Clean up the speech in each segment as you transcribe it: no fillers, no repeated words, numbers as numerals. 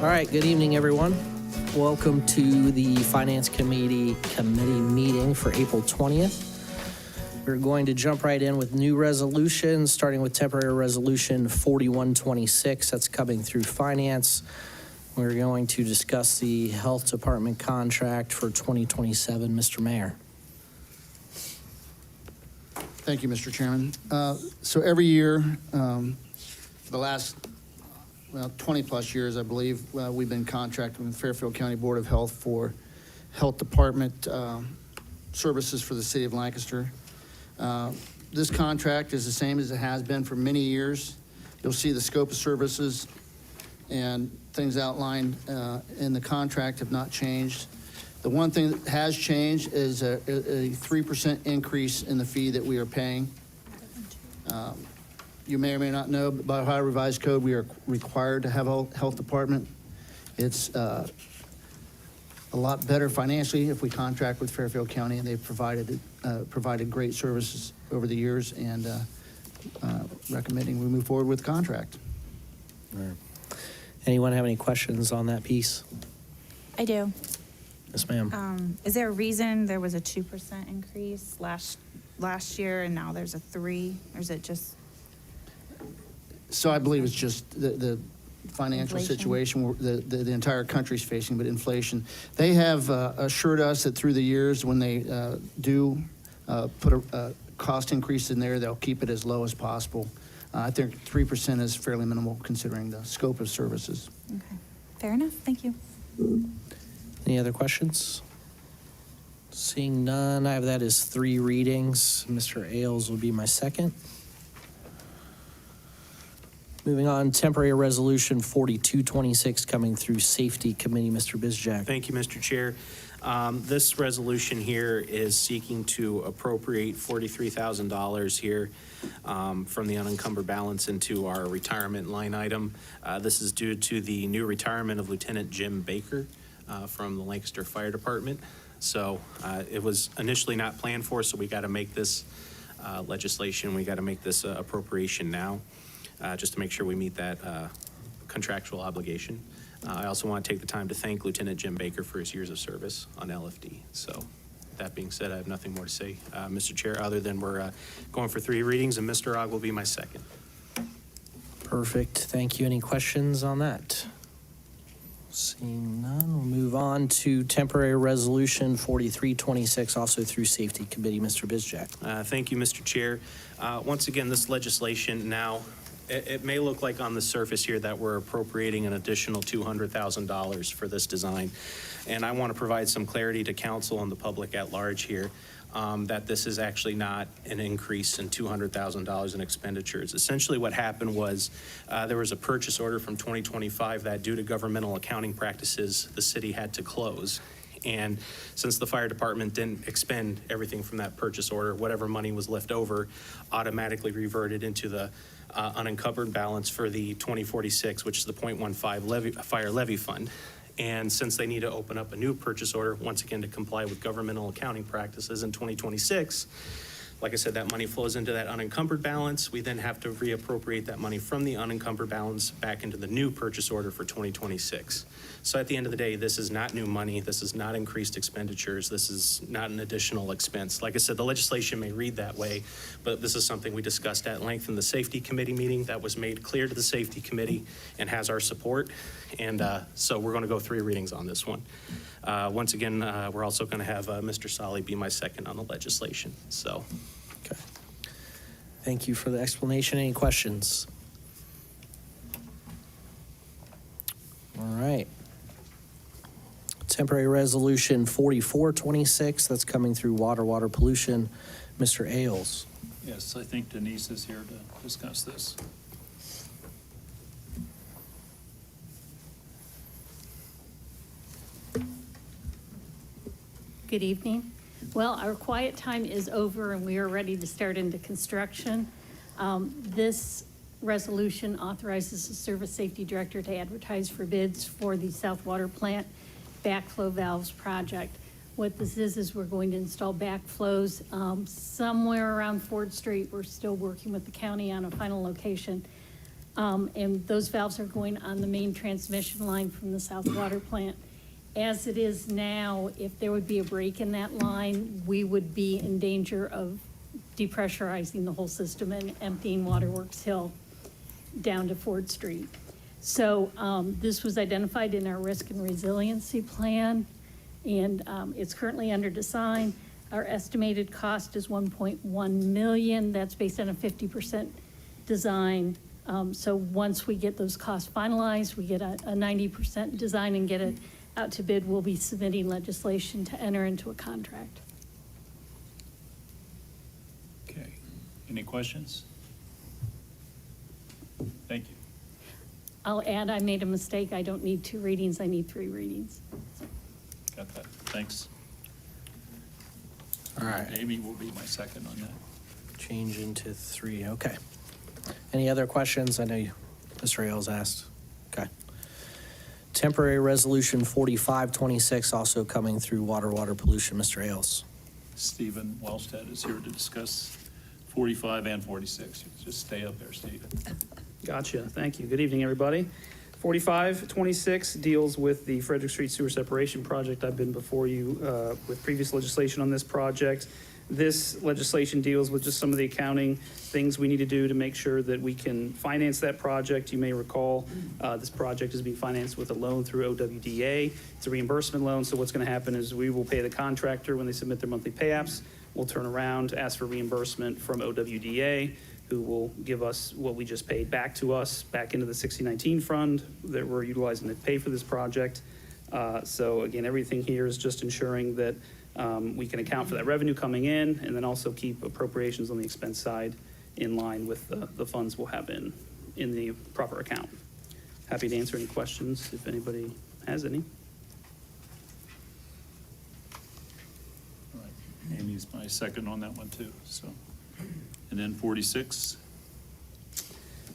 All right, good evening, everyone. Welcome to the Finance Committee meeting for April 20th. We're going to jump right in with new resolutions, starting with temporary resolution 4126. That's coming through Finance. We're going to discuss the Health Department contract for 2027. Mr. Mayor. Thank you, Mr. Chairman. So every year, for the last 20 plus years, I believe, we've been contracting with Fairfield County Board of Health for Health Department services for the city of Lancaster. This contract is the same as it has been for many years. You'll see the scope of services and things outlined in the contract have not changed. The one thing that has changed is a 3% increase in the fee that we are paying. You may or may not know, but by Ohio Revised Code, we are required to have a health department. It's a lot better financially if we contract with Fairfield County, and they've provided great services over the years, and recommending we move forward with the contract. Right. Anyone have any questions on that piece? I do. Yes, ma'am. Is there a reason there was a 2% increase last year and now there's a 3%, or is it just? So I believe it's just the financial Inflation. situation the entire country's facing, but inflation. They have assured us that through the years, when they do put a cost increase in there, they'll keep it as low as possible. I think 3% is fairly minimal considering the scope of services. Okay, fair enough. Thank you. Any other questions? Seeing none, I have that as 3 readings. Mr. Ailes will be my second. Moving on, temporary resolution 4226 coming through Safety Committee. Mr. Bizjack. Thank you, Mr. Chair. This resolution here is seeking to appropriate $43,000 here from the unencumbered balance into our retirement line item. This is due to the new retirement of Lieutenant Jim Baker from the Lancaster Fire Department. So it was initially not planned for, so we got to make this legislation. We got to make this appropriation now. Just to make sure we meet that contractual obligation. I also want to take the time to thank Lieutenant Jim Baker for his years of service on LFD. So that being said, I have nothing more to say, Mr. Chair, other than we're going for 3 readings, and Mr. Ogg will be my second. Perfect. Thank you. Any questions on that? Seeing none, we'll move on to temporary resolution 4326, also through Safety Committee. Mr. Bizjack. Thank you, Mr. Chair. Once again, this legislation now, it may look like on the surface here that we're appropriating an additional $200,000 for this design. And I want to provide some clarity to council and the public at large here that this is actually not an increase in $200,000 in expenditures. Essentially what happened was there was a purchase order from 2025 that due to governmental accounting practices, the city had to close. And since the fire department didn't expend everything from that purchase order, whatever money was left over automatically reverted into the unencumbered balance for the 2046, which is the 0.15 fire levy fund. And since they need to open up a new purchase order, once again, to comply with governmental accounting practices in 2026, like I said, that money flows into that unencumbered balance. We then have to reappropriate that money from the unencumbered balance back into the new purchase order for 2026. So at the end of the day, this is not new money. This is not increased expenditures. This is not an additional expense. Like I said, the legislation may read that way, but this is something we discussed at length in the Safety Committee meeting that was made clear to the Safety Committee and has our support. And so we're going to go 3 readings on this one. Once again, we're also going to have Mr. Solly be my second on the legislation. So. Okay. Thank you for the explanation. Any questions? All right. Temporary resolution 4426, that's coming through water pollution. Mr. Ailes. Yes, I think Denise is here to discuss this. Good evening. Well, our quiet time is over and we are ready to start into construction. This resolution authorizes the Service Safety Director to advertise for bids for the South Water Plant backflow valves project. What this is we're going to install backflows somewhere around Ford Street. We're still working with the county on a final location. And those valves are going on the main transmission line from the South Water Plant. As it is now, if there would be a break in that line, we would be in danger of depressurizing the whole system and emptying Waterworks Hill down to Ford Street. So this was identified in our risk and resiliency plan, and it's currently under design. Our estimated cost is 1.1 million. That's based on a 50% design. So once we get those costs finalized, we get a 90% design and get it out to bid, we'll be submitting legislation to enter into a contract. Okay. Any questions? Thank you. I'll add, I made a mistake. I don't need 2 readings, I need 3 readings. Got that. Thanks. All right, Amy will be my second on that. change into 3, okay. Any other questions? I know Mr. Ailes asked. Okay. Temporary Resolution 4526, also coming through water pollution. Mr. Ailes. Stephen Wellstead is here to discuss 45 and 46. Just stay up there, Stephen. Gotcha. Thank you. Good evening, everybody. 4526 deals with the Frederick Street Sewer Separation Project. I've been before you with previous legislation on this project. This legislation deals with just some of the accounting things we need to do to make sure that we can finance that project. You may recall this project is being financed with a loan through OWDA. It's a reimbursement loan, so what's going to happen is we will pay the contractor when they submit their monthly pay-apps. We'll turn around, ask for reimbursement from OWDA, who will give us what we just paid back to us, back into the 6019 fund that we're utilizing to pay for this project. So again, everything here is just ensuring that we can account for that revenue coming in and then also keep appropriations on the expense side in line with the funds we'll have in the proper account. Happy to answer any questions if anybody has any. All right. Amy's my second on that one too, so. And then 46.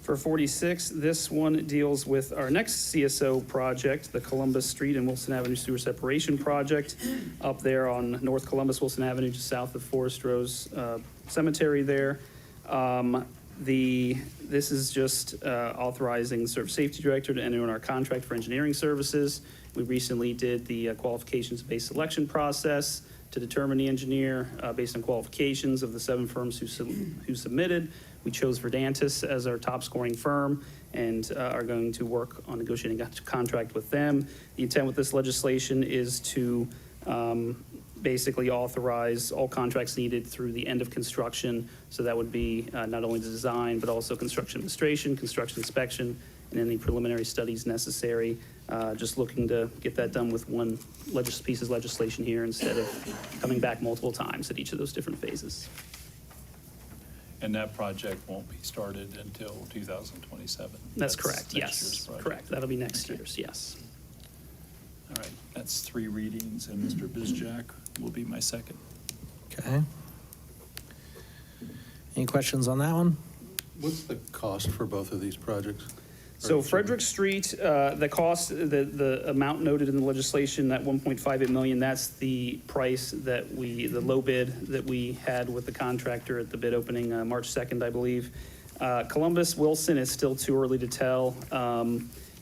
For 46, this one deals with our next CSO project, the Columbus Street and Wilson Avenue Sewer Separation Project up there on North Columbus, Wilson Avenue, just south of Forest Rose Cemetery there. This is just authorizing the Service Safety Director to enter in our contract for engineering services. We recently did the qualifications-based selection process to determine the engineer based on qualifications of the 7 firms who submitted. We chose Verdantis as our top scoring firm and are going to work on negotiating a contract with them. The intent with this legislation is to basically authorize all contracts needed through the end of construction. So that would be not only the design, but also construction administration, construction inspection, and any preliminary studies necessary. Just looking to get that done with one piece of legislation here instead of coming back multiple times at each of those different phases. And that project won't be started until 2027. That's correct, next year's yes. project. Correct, that'll be next year's, yes. All right, that's 3 readings, and Mr. Bizjack will be my second. Okay. Any questions on that one? What's the cost for both of these projects? So Frederick Street, the cost, the amount noted in the legislation, that 1.58 million, that's the price that the low bid that we had with the contractor at the bid opening March 2nd, I believe. Columbus, Wilson is still too early to tell.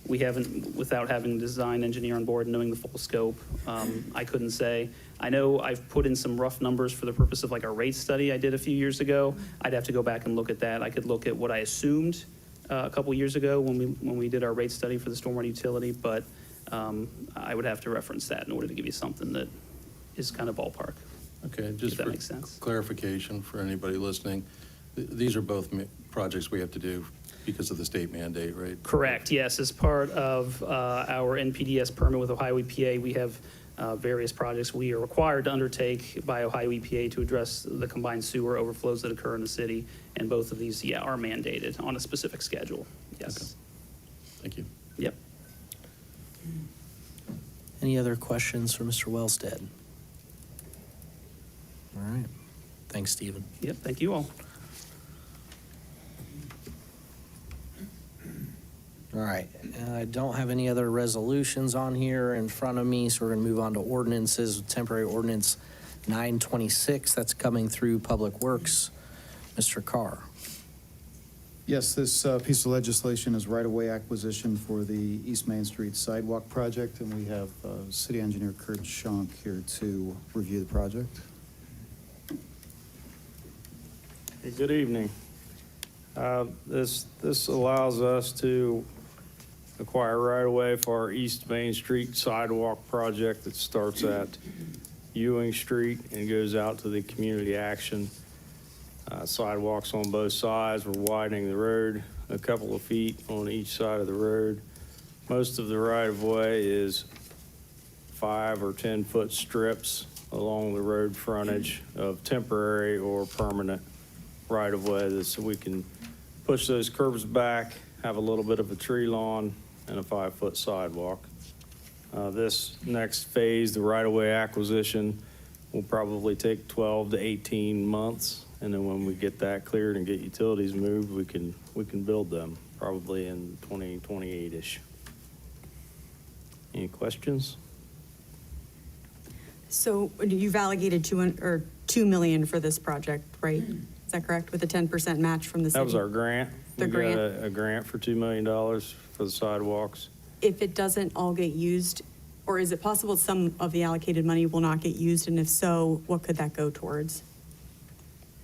We haven't, without having a design engineer on board, knowing the full scope, I couldn't say. I know I've put in some rough numbers for the purpose of like a rate study I did a few years ago. I'd have to go back and look at that. I could look at what I assumed a couple years ago when we did our rate study for the stormwater utility, but I would have to reference that in order to give you something that is kind of ballpark. Okay, If just that for makes sense. clarification for anybody listening, these are both projects we have to do because of the state mandate, right? Correct, yes. As part of our NPDES permit with Ohio EPA, we have various projects we are required to undertake by Ohio EPA to address the combined sewer overflows that occur in the city. And both of these, are mandated on a specific schedule. Yes. Thank you. Yep. Any other questions for Mr. Wellstead? All right. Thanks, Stephen. Yep. Thank you all. All right. I don't have any other resolutions on here in front of me, so we're going to move on to ordinances. Temporary ordinance 926, that's coming through Public Works. Mr. Carr. Yes, this piece of legislation is right-of-way acquisition for the East Main Street Sidewalk project, and we have City Engineer Kurt Schonk here to review the project. Good evening. This allows us to acquire right-of-way for our East Main Street sidewalk project that starts at Ewing Street and goes out to the community action. Sidewalks on both sides. We're widening the road a couple of feet on each side of the road. Most of the right-of-way is 5 or 10 foot strips along the road frontage of temporary or permanent right-of-way, so we can push those curbs back, have a little bit of a tree lawn, and a 5-foot sidewalk. This next phase, the right-of-way acquisition, will probably take 12 to 18 months, and then when we get that cleared and get utilities moved, we can build them, probably in 2028-ish. Any questions? So you've allocated $2 million for this project, right? Is that correct, with a 10% match from the city? That was our grant. The grant? We got a grant for $2 million for the sidewalks. If it doesn't all get used, or is it possible some of the allocated money will not get used? And if so, what could that go towards?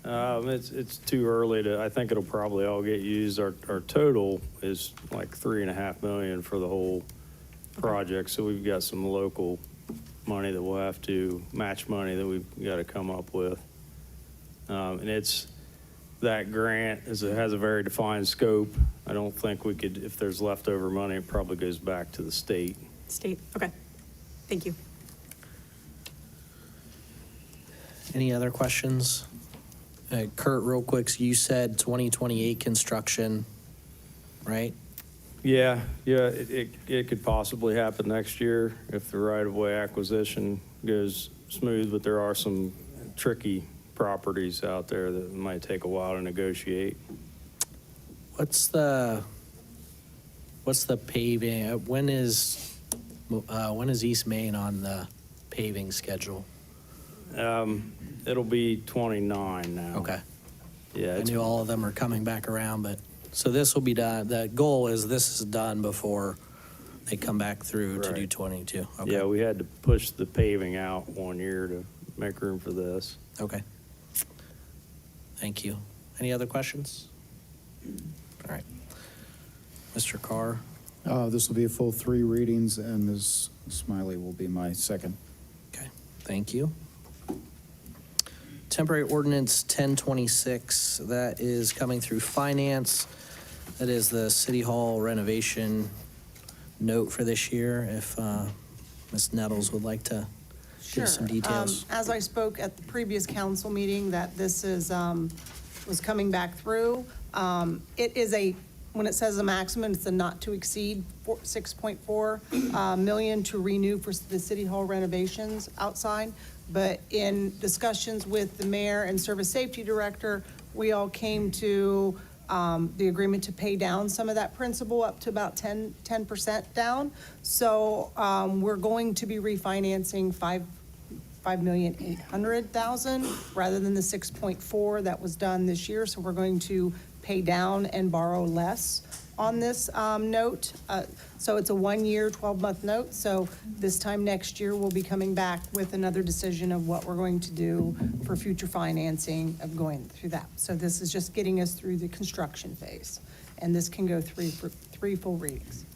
It's too early to, I think it'll probably all get used. Our total is like $3.5 million for the whole project. So we've got some local money that we'll have to, match money that we've got to come up with. And that grant has a very defined scope. I don't think we could, if there's leftover money, it probably goes back to the state. State, okay. Thank you. Any other questions? Kurt, real quick, so you said 2028 construction, right? Yeah, it could possibly happen next year if the right-of-way acquisition goes smooth, but there are some tricky properties out there that might take a while to negotiate. What's the paving? When is East Main on the paving schedule? It'll be 29 now. Okay. Yeah, I knew all of them are coming back around, but, so this will be done. The goal is this is done before they come back through to do Right. 22. Okay. Yeah, we had to push the paving out 1 year to make room for this. Okay. Thank you. Any other questions? All right. Mr. Carr? This will be a full 3 readings, and Ms. Smiley will be my second. Okay, thank you. Temporary ordinance 1026, that is coming through finance. That is the City Hall renovation note for this year. If Ms. Nettles would like to give some details. As I spoke at the previous council meeting, that this is, was coming back through. It is when it says a maximum, it's a not to exceed 6.4 million to renew for the City Hall renovations outside. But in discussions with the mayor and service safety director, we all came to the agreement to pay down some of that principal up to about 10% down. So we're going to be refinancing $5,800,000 rather than the 6.4 that was done this year. So we're going to pay down and borrow less on this note. So it's a 1-year, 12-month note. So this time next year, we'll be coming back with another decision of what we're going to do for future financing of going through that. So this is just getting us through the construction phase. And this can go three full readings.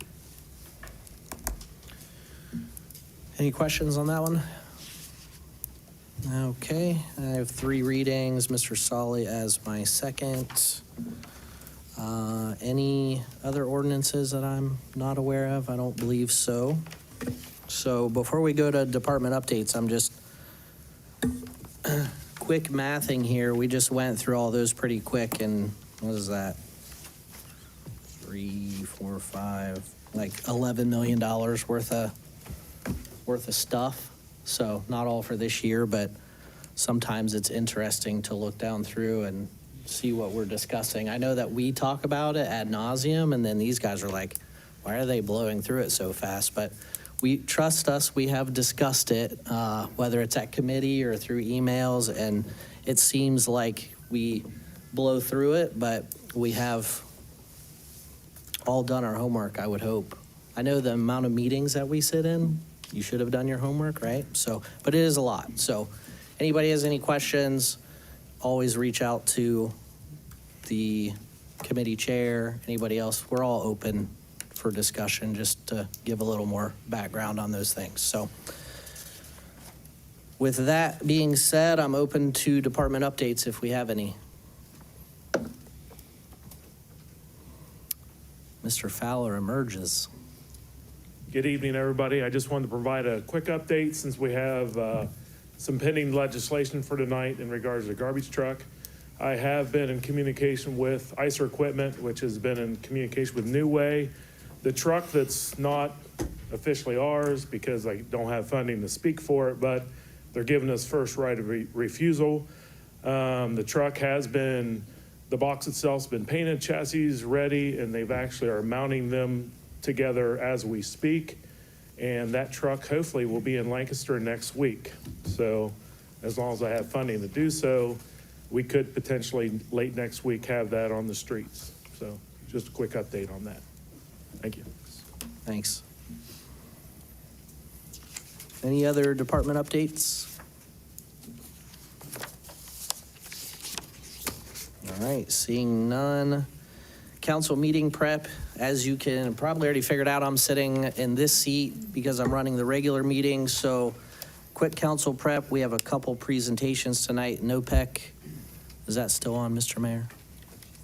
Any questions on that one? Okay, I have 3 readings. Mr. Solly as my second. Any other ordinances that I'm not aware of? I don't believe so. So before we go to department updates, I'm just quick mathing here. We just went through all those pretty quick, and what is that? 3, 4, 5, like $11 million worth of stuff. So not all for this year, but sometimes it's interesting to look down through and see what we're discussing. I know that we talk about it ad nauseum, and then these guys are like, why are they blowing through it so fast? But we trust us, we have discussed it, whether it's at committee or through emails, and it seems like we blow through it, but we have all done our homework, I would hope. I know the amount of meetings that we sit in, you should have done your homework, right? So, but it is a lot. So anybody has any questions, always reach out to the committee chair, anybody else. We're all open for discussion, just to give a little more background on those things. So with that being said, I'm open to department updates if we have any. Mr. Fowler emerges. Good evening, everybody. I just wanted to provide a quick update since we have some pending legislation for tonight in regards to the garbage truck. I have been in communication with ICER Equipment, which has been in communication with New Way. The truck that's not officially ours because I don't have funding to speak for it, but they're giving us first right of refusal. The truck has been, the box itself's been painted, chassis ready, and they've actually are mounting them together as we speak. And that truck hopefully will be in Lancaster next week. So as long as I have funding to do so, we could potentially late next week have that on the streets. So just a quick update on that. Thank you. Thanks. Any other department updates? All right, seeing none. Council meeting prep, as you can probably already figured out, I'm sitting in this seat because I'm running the regular meeting. So quick council prep, we have a couple presentations tonight. NOPEC, is that still on, Mr. Mayor?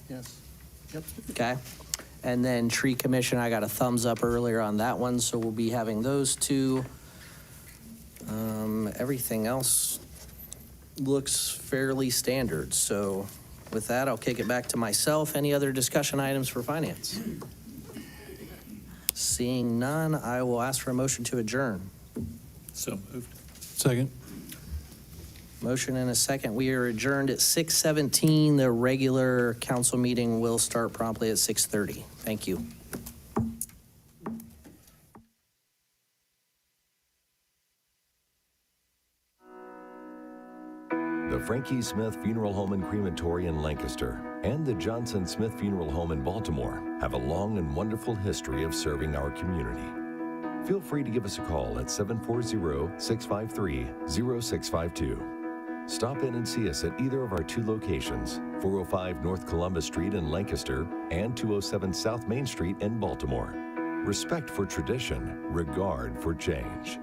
Yes. Yep. Okay. And then tree commission, I got a thumbs up earlier on that one, so we'll be having those two. Everything else looks fairly standard. So with that, I'll kick it back to myself. Any other discussion items for finance? Seeing none, I will ask for a motion to adjourn. So moved. Second. Motion and a second. We are adjourned at 6:17. The regular council meeting will start promptly at 6:30. Thank you. The Frankie Smith Funeral Home and Crematory in Lancaster and the Johnson Smith Funeral Home in Baltimore have a long and wonderful history of serving our community. Feel free to give us a call at 740-653-0652. Stop in and see us at either of our two locations, 405 North Columbus Street in Lancaster and 207 South Main Street in Baltimore. Respect for tradition, regard for change.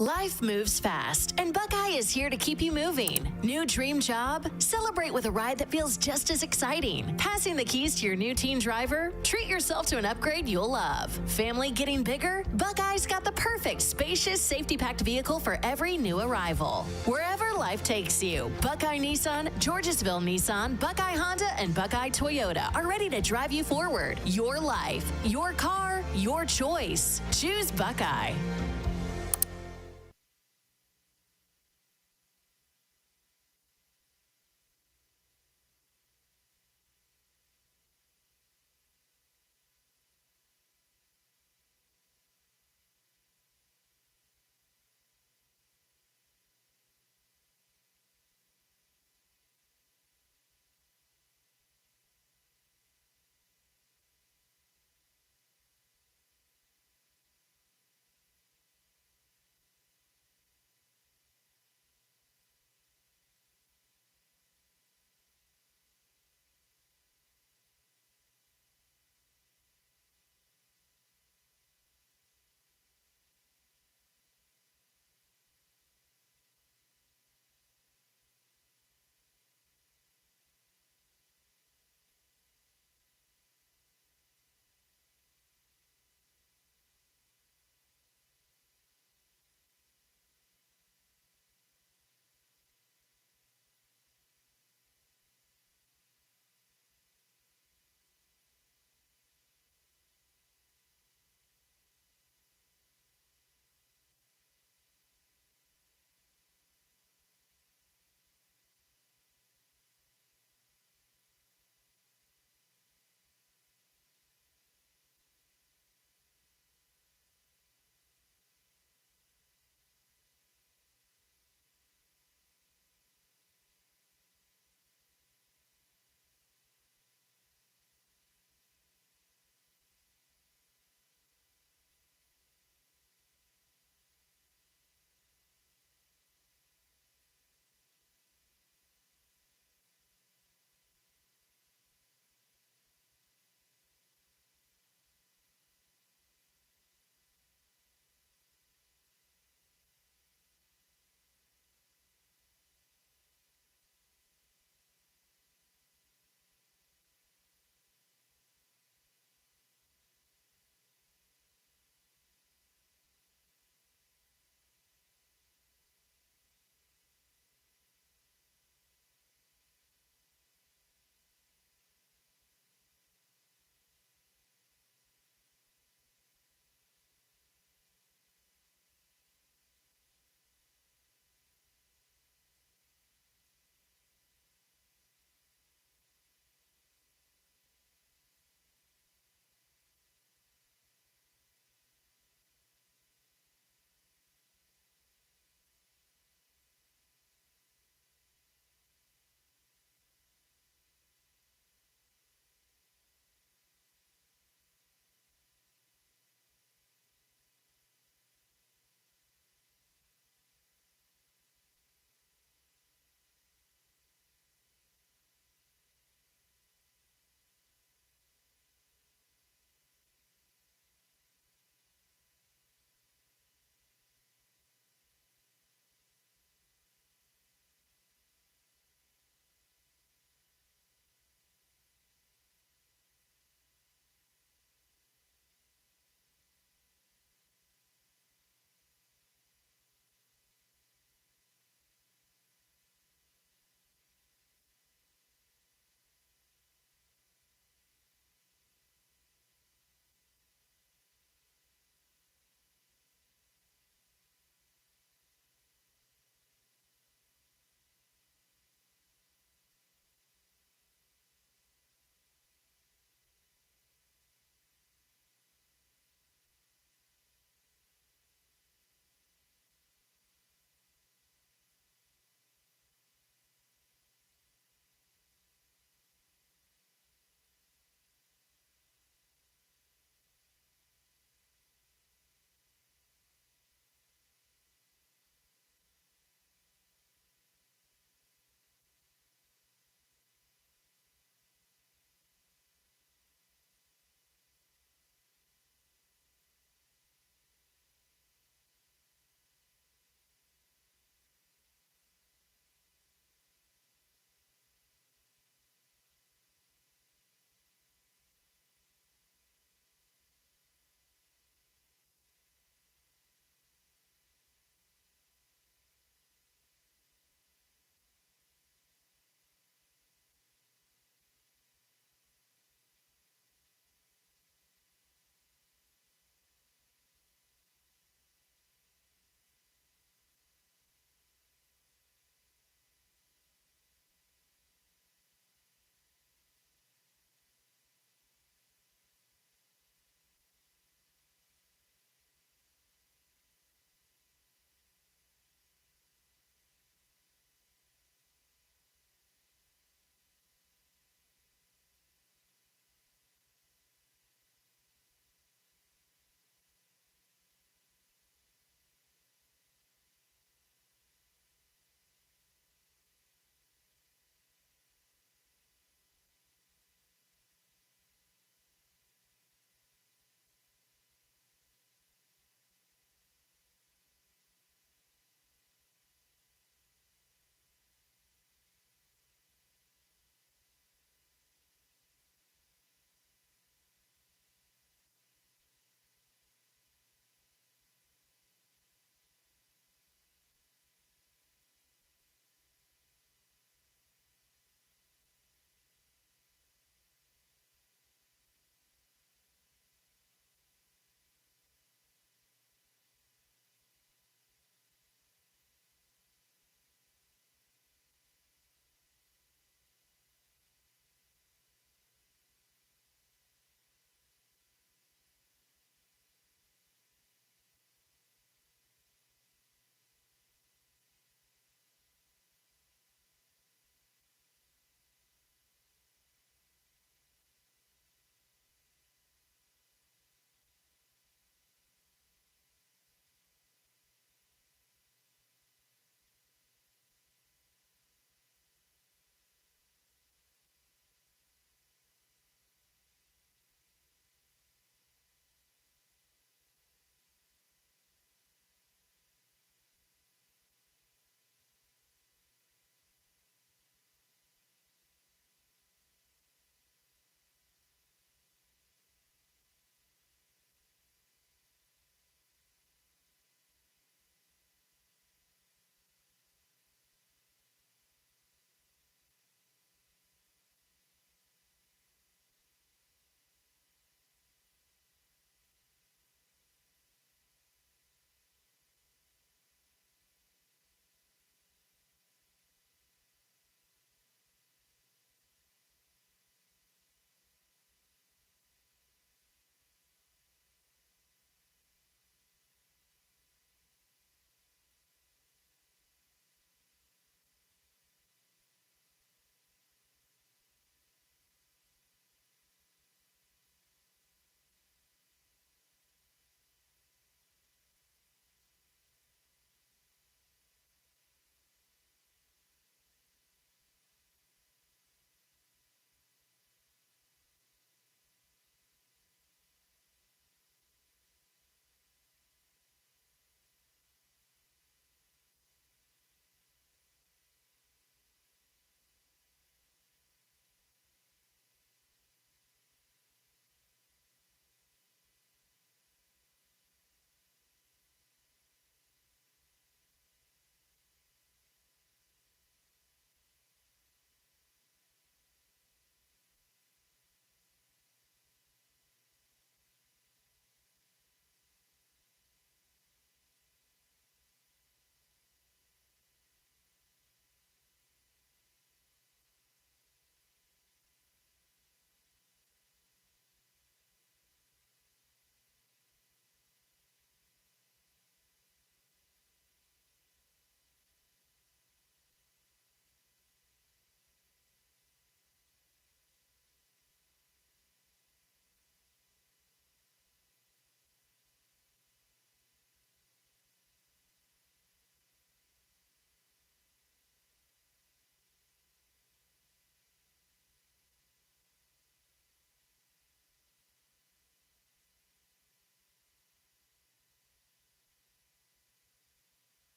Life moves fast, and Buckeye is here to keep you moving. New dream job? Celebrate with a ride that feels just as exciting. Passing the keys to your new teen driver? Treat yourself to an upgrade you'll love. Family getting bigger? Buckeye's got the perfect spacious, safety-packed vehicle for every new arrival. Wherever life takes you, Buckeye Nissan, Georgesville Nissan, Buckeye Honda, and Buckeye Toyota are ready to drive you forward. Your life, your car, your choice. Choose Buckeye.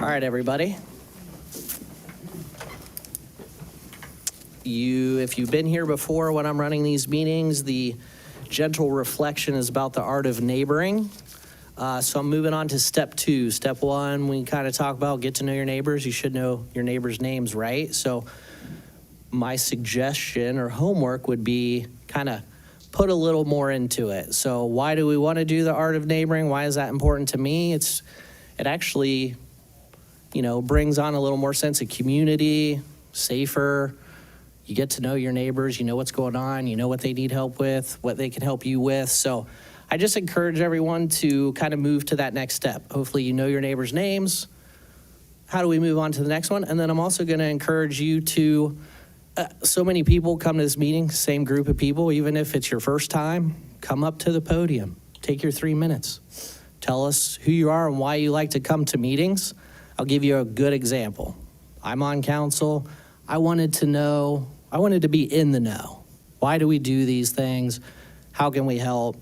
All right, everybody. If you've been here before when I'm running these meetings, the gentle reflection is about the art of neighboring. So I'm moving on to step 2. Step 1, we kind of talk about get to know your neighbors. You should know your neighbors' names, right? So my suggestion or homework would be kind of put a little more into it. So why do we want to do the art of neighboring? Why is that important to me? It actually, brings on a little more sense of community, safer. You get to know your neighbors, you know what's going on, you know what they need help with, what they can help you with. So I just encourage everyone to kind of move to that next step. Hopefully you know your neighbors' names. How do we move on to the next one? And then I'm also going to encourage you to, so many people come to this meeting, same group of people, even if it's your first time, come up to the podium, take your 3 minutes. Tell us who you are and why you like to come to meetings. I'll give you a good example. I'm on council. I wanted to be in the know. Why do we do these things? How can we help?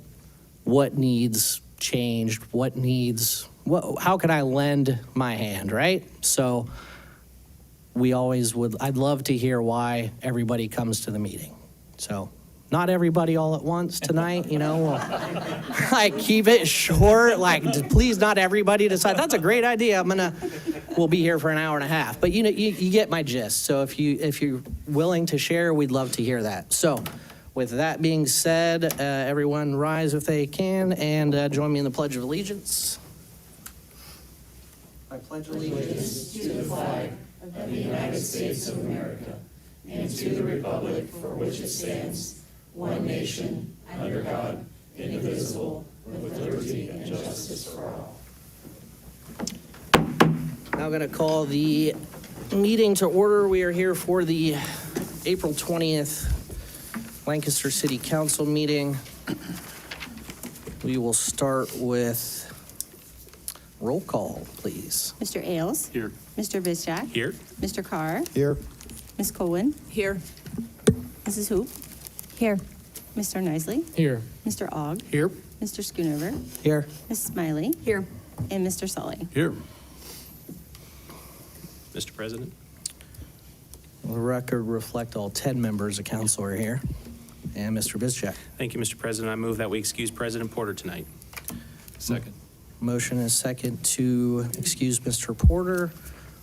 What needs changed? How can I lend my hand, right? So I'd love to hear why everybody comes to the meeting. So not everybody all at once tonight, we'll keep it short, please not everybody decide, that's a great idea, we'll be here for an hour and a half. But you get my gist. So if you're willing to share, we'd love to hear that. So with that being said, everyone rise if they can and join me in the Pledge of Allegiance. I pledge allegiance to the flag of the United States of America and to the republic for which it stands, one nation, under God, indivisible, with liberty and justice for all. Now I'm going to call the meeting to order. We are here for the April 20th Lancaster City Council meeting. We will start with roll call, please. Mr. Ailes? Here. Mr. Bizjak? Here. Mr. Carr? Here. Ms. Colwin? Here. Mrs. Hoop? Here. Mr. Nisley? Here. Mr. Ogg? Here. Mr. Schoonover? Here. Ms. Smiley? Here. And Mr. Sully? Here. Mr. President? The record reflect all 10 members of council are here. And Mr. Bizjak. Thank you, Mr. President. I move that we excuse President Porter tonight. Second. Motion is second to excuse Mr. Porter.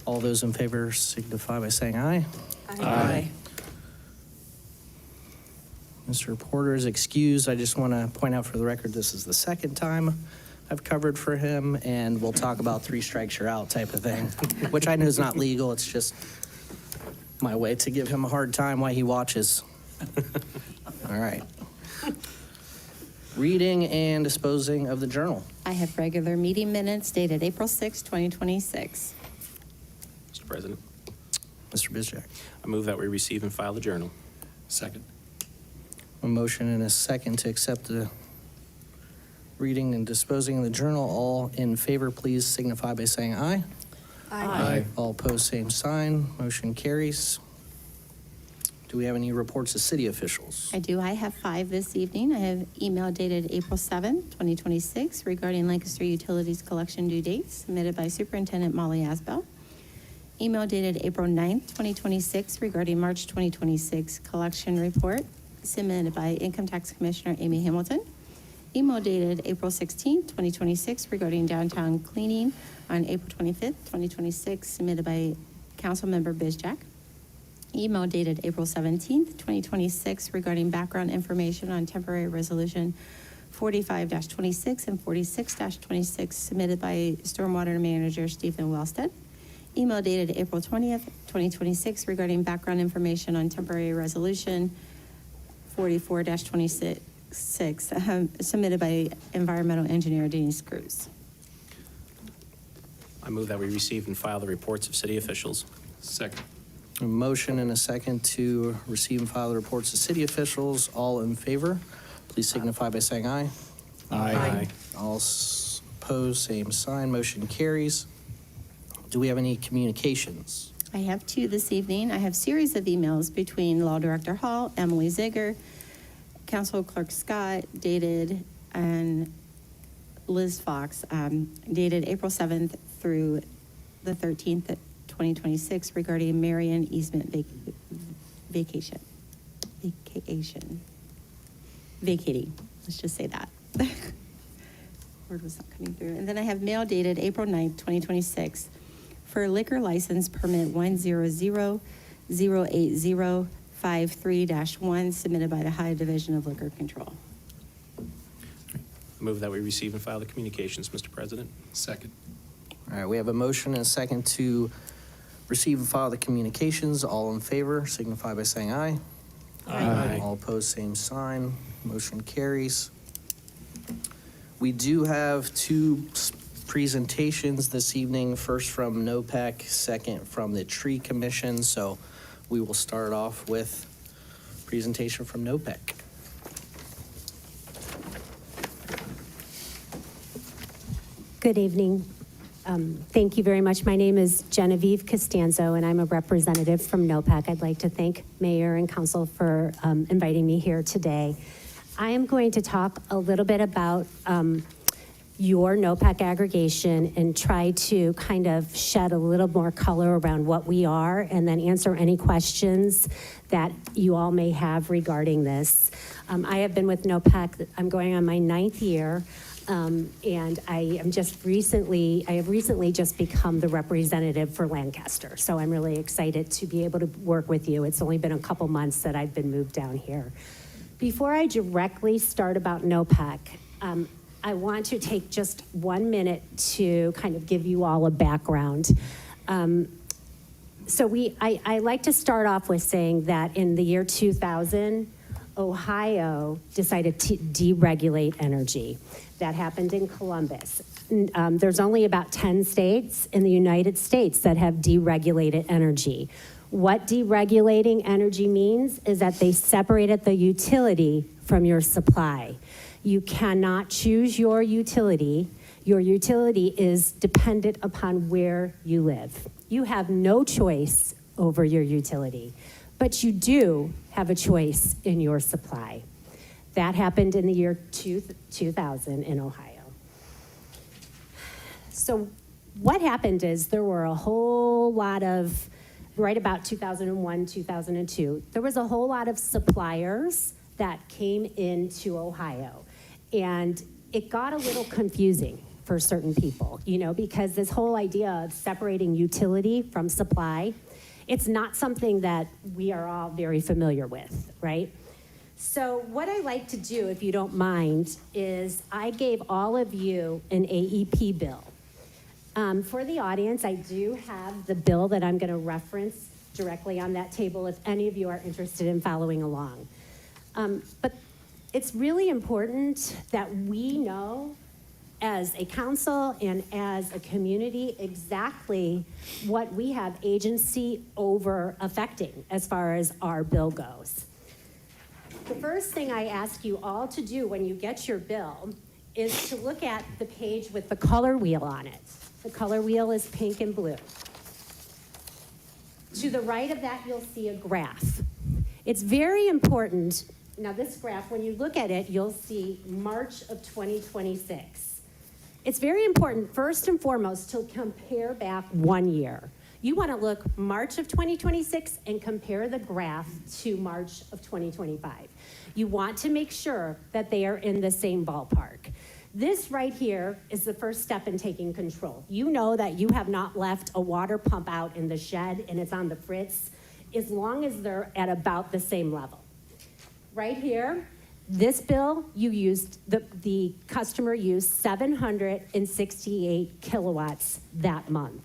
All those in favor signify by saying aye. Aye. Mr. Porter is excused. I just want to point out for the record, this is the second time I've covered for him, and we'll talk about 3 strikes you're out type of thing, which I know is not legal. It's just my way to give him a hard time while he watches. All right. Reading and disposing of the journal. I have regular meeting minutes dated April 6, 2026. Mr. President, Mr. Bizjak. I move that we receive and file the journal. Second. A motion and a second to accept the reading and disposing of the journal. All in favor, please signify by saying aye. Aye. All opposed, same sign. Motion carries. Do we have any reports of city officials? I do. I have 5 this evening. I have email dated April 7, 2026 regarding Lancaster Utilities collection due dates submitted by Superintendent Molly Asbell. Email dated April 9, 2026 regarding March 2026 collection report submitted by Income Tax Commissioner Amy Hamilton. Email dated April 16, 2026 regarding downtown cleaning on April 25th, 2026 submitted by Councilmember Bizjak. Email dated April 17th, 2026 regarding background information on temporary resolution 45-26 and 46-26 submitted by Stormwater Manager Stephen Wellstead. Email dated April 20th, 2026 regarding background information on temporary resolution 44-26 submitted by Environmental Engineer Denise Cruz. I move that we receive and file the reports of city officials. Second. A motion and a second to receive and file the reports of city officials. All in favor, please signify by saying aye. Aye. All opposed, same sign. Motion carries. Do we have any communications? I have 2 this evening. I have series of emails between Law Director Hall, Emily Ziegler, Council Clerk Scott, dated, and Liz Fox, dated April 7th through the 13th, 2026, regarding Marion easement vacating. Let's just say that. Word was not coming through. And then I have mail dated April 9th, 2026, for liquor license permit 100-08053-1, submitted by the Ohio Division of Liquor Control. Move that we receive and file the communications, Mr. President. Second. All right, we have a motion and a second to receive and file the communications. All in favor signify by saying aye. Aye. All opposed, same sign. Motion carries. We do have two presentations this evening, first from NOPEC, second from the Tree Commission. So we will start off with presentation from NOPEC. Good evening. Thank you very much. My name is Genevieve Costanzo, and I'm a representative from NOPEC. I'd like to thank Mayor and Council for inviting me here today. I am going to talk a little bit about your NOPEC aggregation and try to kind of shed a little more color around what we are, and then answer any questions that you all may have regarding this. I have been with NOPEC, I'm going on my 9th year. And I have recently just become the representative for Lancaster. So I'm really excited to be able to work with you. It's only been a couple months that I've been moved down here. Before I directly start about NOPEC, I want to take just 1 minute to kind of give you all a background. I like to start off with saying that in the year 2000, Ohio decided to deregulate energy. That happened in Columbus. There's only about 10 states in the United States that have deregulated energy. What deregulating energy means is that they separated the utility from your supply. You cannot choose your utility. Your utility is dependent upon where you live. You have no choice over your utility, but you do have a choice in your supply. That happened in the year 2000 in Ohio. So what happened is there were a whole lot of, right about 2001, 2002, there was a whole lot of suppliers that came into Ohio. And it got a little confusing for certain people, because this whole idea of separating utility from supply, it's not something that we are all very familiar with, right? So what I like to do, if you don't mind, is I gave all of you an AEP bill. For the audience, I do have the bill that I'm going to reference directly on that table if any of you are interested in following along. But it's really important that we know as a council and as a community exactly what we have agency over affecting as far as our bill goes. The first thing I ask you all to do when you get your bill is to look at the page with the color wheel on it. The color wheel is pink and blue. To the right of that, you'll see a graph. It's very important. Now this graph, when you look at it, you'll see March of 2026. It's very important, first and foremost, to compare back 1 year. You want to look March of 2026 and compare the graph to March of 2025. You want to make sure that they are in the same ballpark. This right here is the first step in taking control. You know that you have not left a water pump out in the shed and it's on the fritz, as long as they're at about the same level. Right here, this bill, the customer used 768 kilowatts that month.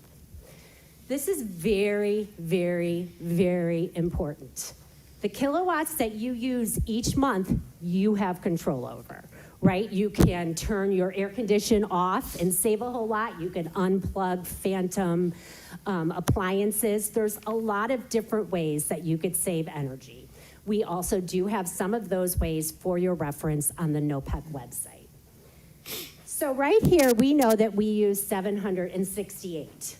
This is very, very, very important. The kilowatts that you use each month, you have control over, right? You can turn your air condition off and save a whole lot. You can unplug phantom appliances. There's a lot of different ways that you could save energy. We also do have some of those ways for your reference on the NOPEC website. So right here, we know that we use 768.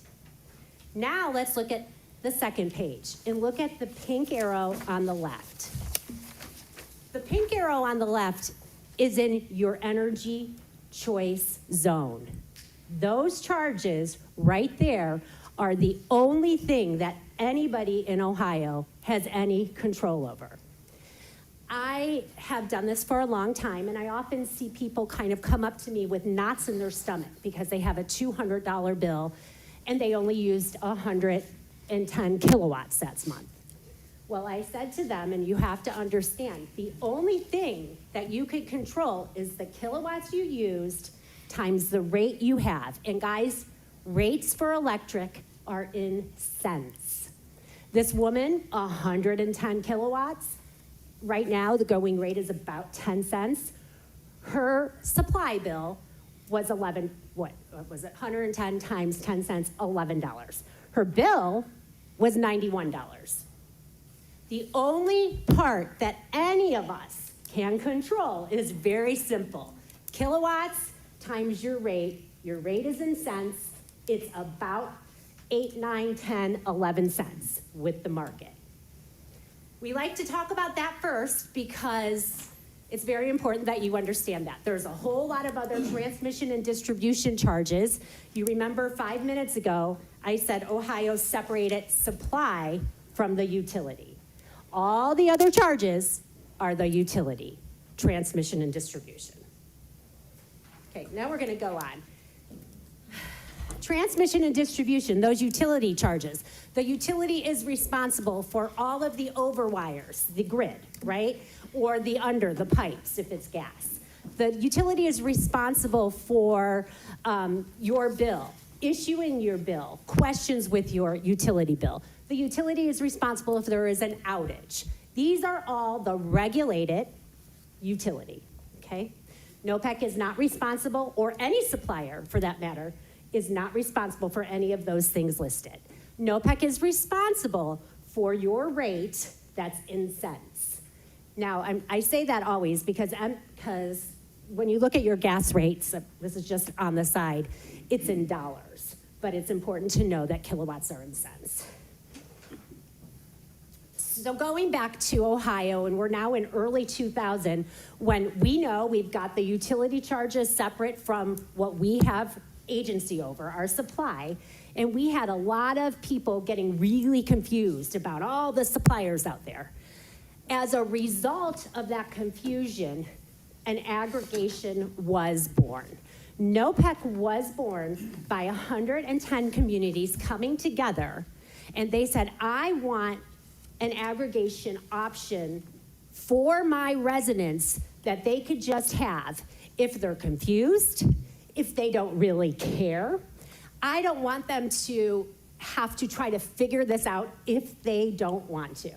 Now let's look at the second page and look at the pink arrow on the left. The pink arrow on the left is in your energy choice zone. Those charges right there are the only thing that anybody in Ohio has any control over. I have done this for a long time, and I often see people kind of come up to me with knots in their stomach because they have a $200 bill and they only used 110 kilowatts that month. Well, I said to them, and you have to understand, the only thing that you could control is the kilowatts you used times the rate you have. And guys, rates for electric are in cents. This woman, 110 kilowatts, right now, the going rate is about 10 cents. Her supply bill was 110 times 10 cents, $11. Her bill was $91. The only part that any of us can control is very simple. Kilowatts times your rate. Your rate is in cents. It's about 8, 9, 10, 11 cents with the market. We like to talk about that first because it's very important that you understand that. There's a whole lot of other transmission and distribution charges. You remember 5 minutes ago, I said Ohio separated supply from the utility. All the other charges are the utility, transmission and distribution. Okay, now we're gonna go on. Transmission and distribution, those utility charges. The utility is responsible for all of the overwires, the grid, right? Or the under, the pipes, if it's gas. The utility is responsible for your bill, issuing your bill, questions with your utility bill. The utility is responsible if there is an outage. These are all the regulated utility, okay? NOPEC is not responsible, or any supplier for that matter, is not responsible for any of those things listed. NOPEC is responsible for your rate that's in cents. Now, I say that always because when you look at your gas rates, this is just on the side, it's in dollars, but it's important to know that kilowatts are in cents. So going back to Ohio, and we're now in early 2000, when we know we've got the utility charges separate from what we have agency over, our supply, and we had a lot of people getting really confused about all the suppliers out there. As a result of that confusion, an aggregation was born. NOPEC was born by 110 communities coming together, and they said, I want an aggregation option for my residents that they could just have if they're confused, if they don't really care. I don't want them to have to try to figure this out if they don't want to.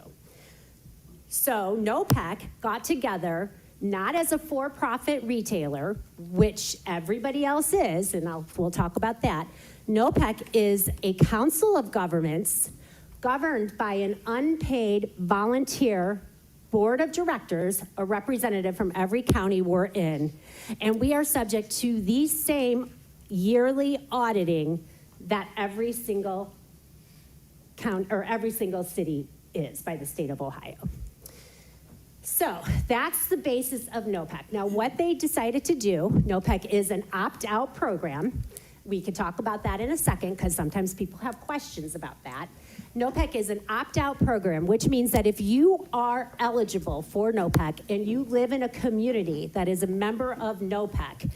So NOPEC got together, not as a for-profit retailer, which everybody else is, and we'll talk about that. NOPEC is a council of governments governed by an unpaid volunteer board of directors, a representative from every county we're in, and we are subject to the same yearly auditing that every single county or every single city is by the state of Ohio. So that's the basis of NOPEC. Now, what they decided to do, NOPEC is an opt-out program. We could talk about that in a second because sometimes people have questions about that. NOPEC is an opt-out program, which means that if you are eligible for NOPEC and you live in a community that is a member of NOPEC,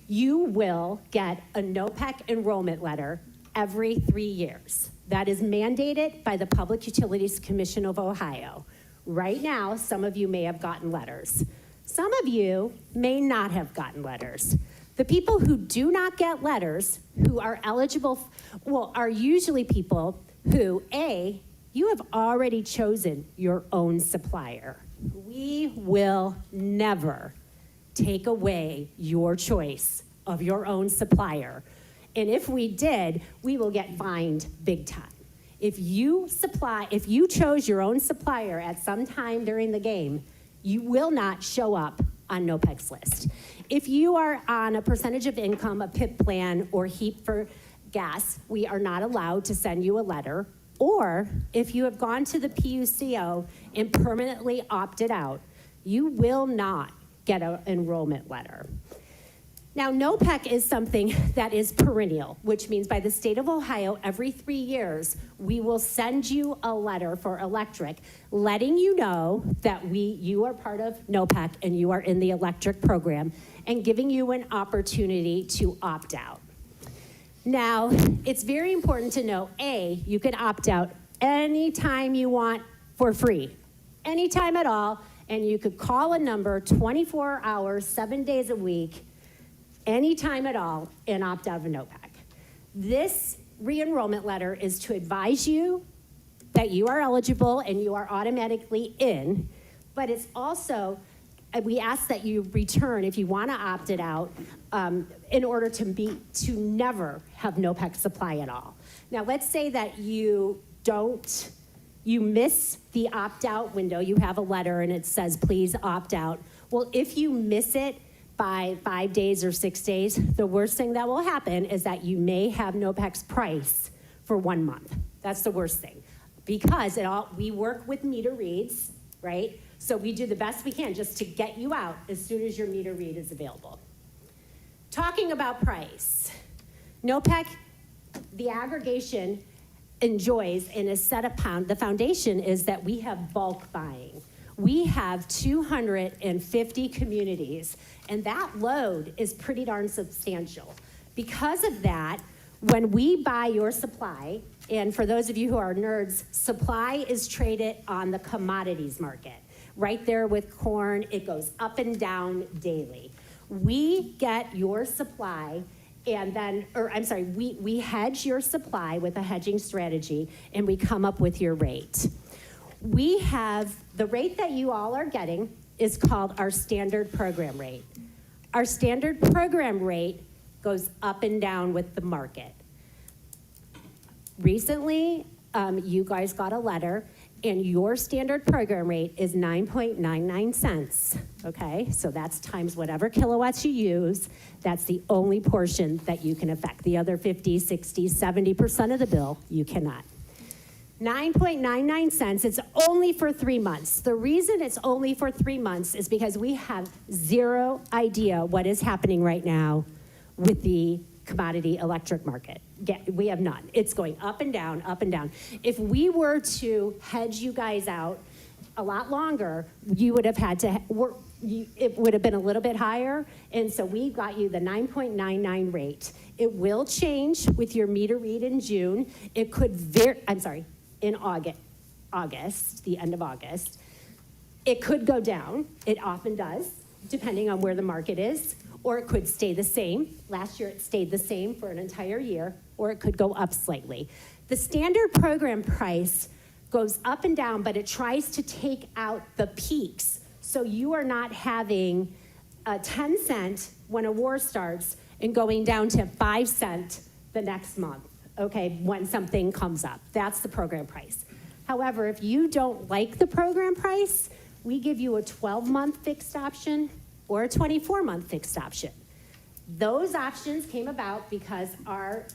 you will get a NOPEC enrollment letter every 3 years. That is mandated by the Public Utilities Commission of Ohio. Right now, some of you may have gotten letters. Some of you may not have gotten letters. The people who do not get letters, who are eligible, are usually people who, A, you have already chosen your own supplier. We will never take away your choice of your own supplier. And if we did, we will get fined big time. If you chose your own supplier at some time during the game, you will not show up on NOPEC's list. If you are on a percentage of income, a PIP plan, or HEAP for gas, we are not allowed to send you a letter. Or if you have gone to the PUCO and permanently opted out, you will not get an enrollment letter. Now, NOPEC is something that is perennial, which means by the state of Ohio, every 3 years, we will send you a letter for electric, letting you know that you are part of NOPEC and you are in the electric program, and giving you an opportunity to opt out. Now, it's very important to know, A, you can opt out anytime you want for free, anytime at all, and you could call a number 24 hours, 7 days a week, anytime at all, and opt out of a NOPEC. This re-enrollment letter is to advise you that you are eligible and you are automatically in, but it's also, we ask that you return if you want to opt it out in order to never have NOPEC supply at all. Now, let's say that you miss the opt-out window. You have a letter and it says, please opt out. Well, if you miss it by 5 days or 6 days, the worst thing that will happen is that you may have NOPEC's price for 1 month. That's the worst thing. Because we work with meter reads, right? So we do the best we can just to get you out as soon as your meter read is available. Talking about price, NOPEC, the aggregation enjoys and is set upon, the foundation is that we have bulk buying. We have 250 communities, and that load is pretty darn substantial. Because of that, when we buy your supply, and for those of you who are nerds, supply is traded on the commodities market. Right there with corn, it goes up and down daily. We get your supply and then, we hedge your supply with a hedging strategy, and we come up with your rate. We have, the rate that you all are getting is called our standard program rate. Our standard program rate goes up and down with the market. Recently, you guys got a letter, and your standard program rate is 9.99 cents, okay? So that's times whatever kilowatts you use. That's the only portion that you can affect. The other 50, 60, 70% of the bill, you cannot. 9.99 cents, it's only for 3 months. The reason it's only for 3 months is because we have zero idea what is happening right now with the commodity electric market. We have none. It's going up and down, up and down. If we were to hedge you guys out a lot longer, you would have had to, it would have been a little bit higher, and so we got you the 9.99 rate. It will change with your meter read in June. It could in August, the end of August. It could go down. It often does, depending on where the market is, or it could stay the same. Last year it stayed the same for an entire year, or it could go up slightly. The standard program price goes up and down, but it tries to take out the peaks. So you are not having a 10 cent when a war starts and going down to 5 cents the next month, okay, when something comes up. That's the program price. However, if you don't like the program price, we give you a 12-month fixed option or a 24-month fixed option. Those options came about because our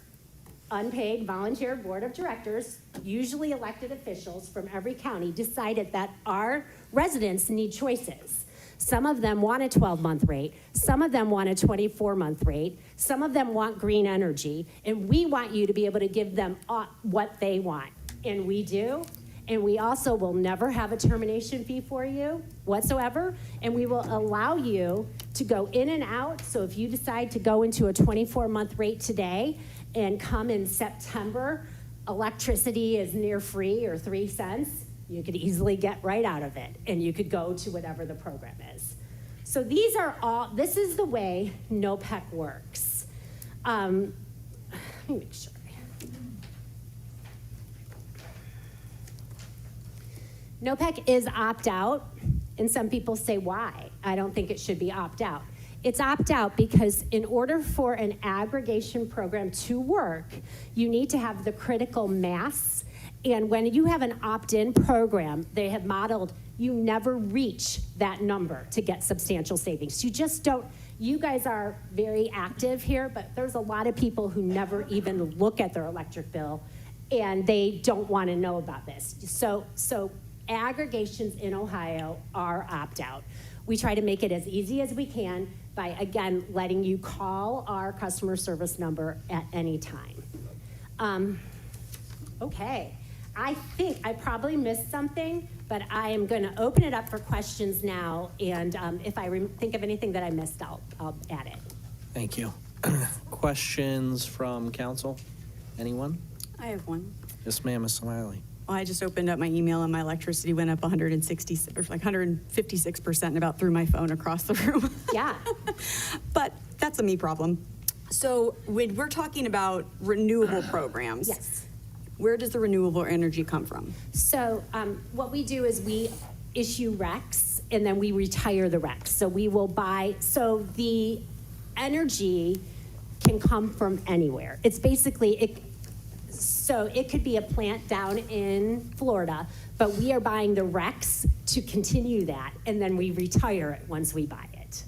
unpaid volunteer board of directors, usually elected officials from every county, decided that our residents need choices. Some of them want a 12-month rate. Some of them want a 24-month rate. Some of them want green energy. And we want you to be able to give them what they want. And we do. And we also will never have a termination fee for you whatsoever. And we will allow you to go in and out. So if you decide to go into a 24-month rate today and come in September, electricity is near free or 3 cents, you could easily get right out of it, and you could go to whatever the program is. So this is the way NOPEC works. Let me make sure. NOPEC is opt-out, and some people say, why? I don't think it should be opt-out. It's opt-out because in order for an aggregation program to work, you need to have the critical mass. And when you have an opt-in program, they have modeled, you never reach that number to get substantial savings. You just don't. You guys are very active here, but there's a lot of people who never even look at their electric bill, and they don't want to know about this. So aggregations in Ohio are opt-out. We try to make it as easy as we can by, again, letting you call our customer service number at any time. Okay, I think I probably missed something, but I am going to open it up for questions now, and if I think of anything that I missed, I'll add it. Thank you. Questions from council? Anyone? I have one. Yes, ma'am, Ms. Smiley. Well, I just opened up my email and my electricity went up 156% and about threw my phone across the room. Yeah. But that's a me problem. So when we're talking about renewable programs, Yes. where does the renewable energy come from? So what we do is we issue RECs and then we retire the RECs. So we will buy, so the energy can come from anywhere. It's basically, so it could be a plant down in Florida, but we are buying the RECs to continue that, and then we retire it once we buy it.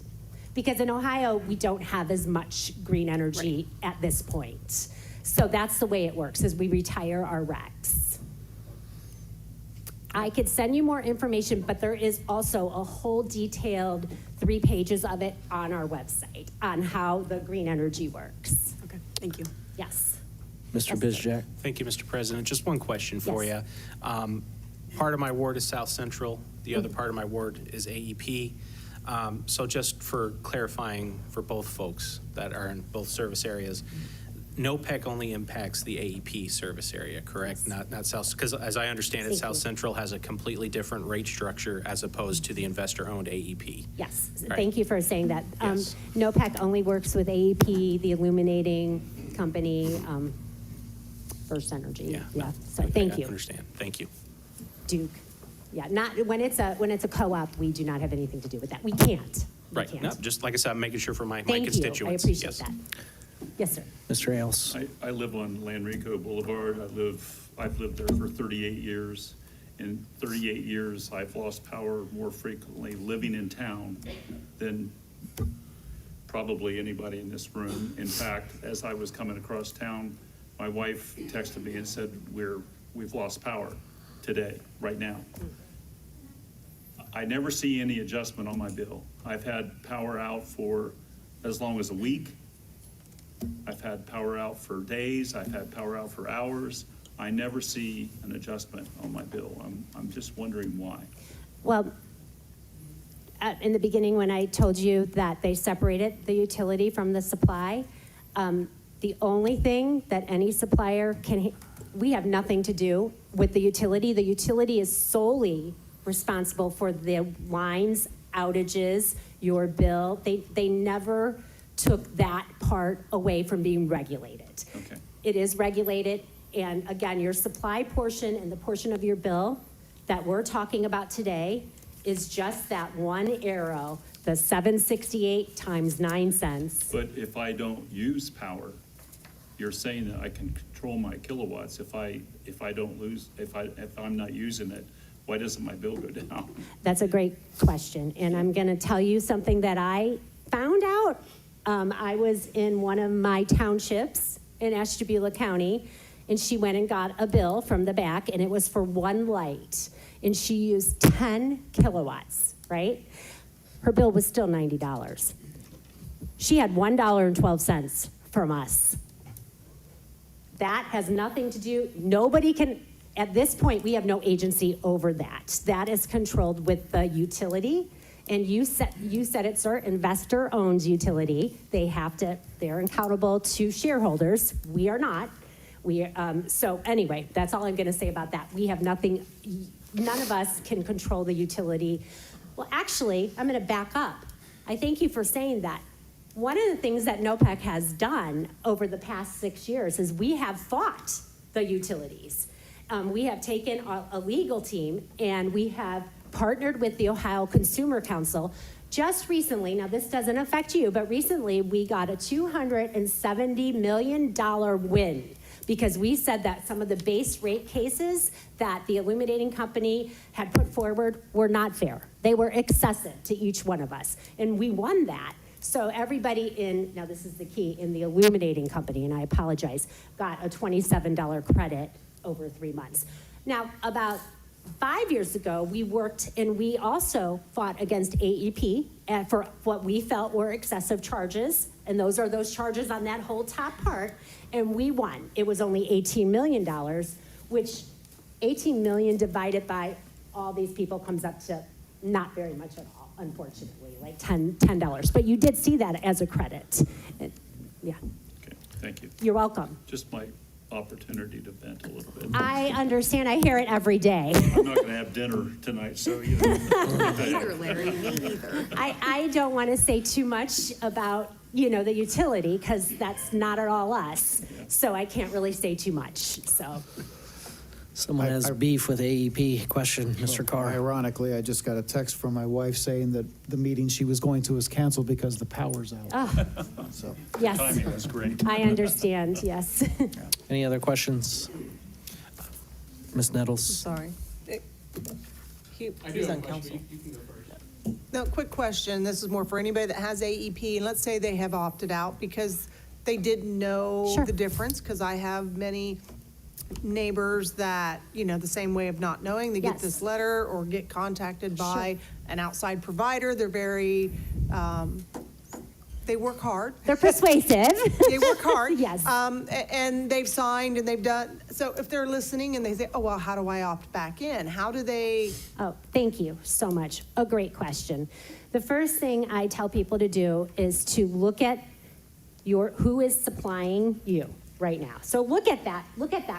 Because in Ohio, we don't have as much green energy at this point. So that's the way it works, is we retire our RECs. I could send you more information, but there is also a whole detailed 3 pages of it on our website on how the green energy works. Okay, thank you. Yes. Mr. Bizjack? Thank you, Mr. President. Just one question for you. Part of my ward is South Central. The other part of my ward is AEP. So just for clarifying for both folks that are in both service areas, NOPEC only impacts the AEP service area, correct? Yes. Not South, because as I understand it, Thank South you. Central has a completely different rate structure as opposed to the investor-owned AEP. Yes, Right. thank you for saying that. Yes. NOPEC only works with AEP, the illuminating company, First Energy. Yeah. So thank you. I understand. Thank you. Duke. Yeah, not, when it's a co-op, we do not have anything to do with that. We can't. We Right. can't. No, just like I said, I'm making sure for my Thank you. I constituents. appreciate Yes. that. Yes, sir. Mr. Ailes? I live on Lanrico Boulevard. I've lived there for 38 years. In 38 years, I've lost power more frequently living in town than probably anybody in this room. In fact, as I was coming across town, my wife texted me and said, we've lost power today, right now. I never see any adjustment on my bill. I've had power out for as long as a week. I've had power out for days. I've had power out for hours. I never see an adjustment on my bill. I'm just wondering why. Well, in the beginning, when I told you that they separated the utility from the supply, the only thing that any supplier can, we have nothing to do with the utility. The utility is solely responsible for the lines, outages, your bill. They never took that part away from being regulated. Okay. It is regulated, and again, your supply portion and the portion of your bill that we're talking about today is just that one arrow, the 768 times 9 cents. But if I don't use power, you're saying that I can control my kilowatts. If I'm not using it, why doesn't my bill go down? That's a great question, and I'm going to tell you something that I found out. I was in one of my townships in Ashtabula County, and she went and got a bill from the back, and it was for one light, and she used 10 kilowatts, right? Her bill was still $90. She had $1.12 from us. That has nothing to do, nobody can, at this point, we have no agency over that. That is controlled with the utility. And you said it, sir, investor-owned utility. They're accountable to shareholders. We are not. So anyway, that's all I'm gonna say about that. We have nothing, none of us can control the utility. Well, actually, I'm gonna back up. I thank you for saying that. One of the things that NOPEC has done over the past 6 years is we have fought the utilities. We have taken a legal team and we have partnered with the Ohio Consumer Council. Just recently, now this doesn't affect you, but recently we got a $270 million win because we said that some of the base rate cases that the illuminating company had put forward were not fair. They were excessive to each one of us, and we won that. So everybody now this is the key, in the illuminating company, and I apologize, got a $27 credit over 3 months. Now, about 5 years ago, we worked and we also fought against AEP for what we felt were excessive charges. And those are those charges on that whole top part. And we won. It was only $18 million, which 18 million divided by all these people comes up to not very much at all, unfortunately, like $10. But you did see that as a credit. Yeah. Okay, thank you. You're welcome. Just my opportunity to vent a little bit. I understand. I hear it every day. I'm not going to have dinner tonight, so you know. Neither, Larry, me neither. I don't want to say too much about, the utility, because that's not at all us. So I can't really say too much, so. Someone has beef with AEP. Question, Mr. Carr. Ironically, I just got a text from my wife saying that the meeting she was going to was canceled because the power's out. Oh, So, yes. Timing was great. I understand, yes. Any other questions? Ms. Nettles? Sorry. He's on council. No, quick question. This is more for anybody that has AEP, and let's say they have opted out because they didn't know Sure. the difference, because I have many neighbors that, the same way of not knowing, they get Yes. this letter or get contacted by an outside provider. They're very, they work hard. They're persuasive. They work hard. Yes. And they've signed and they've done, so if they're listening and they say, oh, well, how do I opt back in? How do they? Oh, thank you so much. A great question. The first thing I tell people to do is to look at who is supplying you right now. So look at that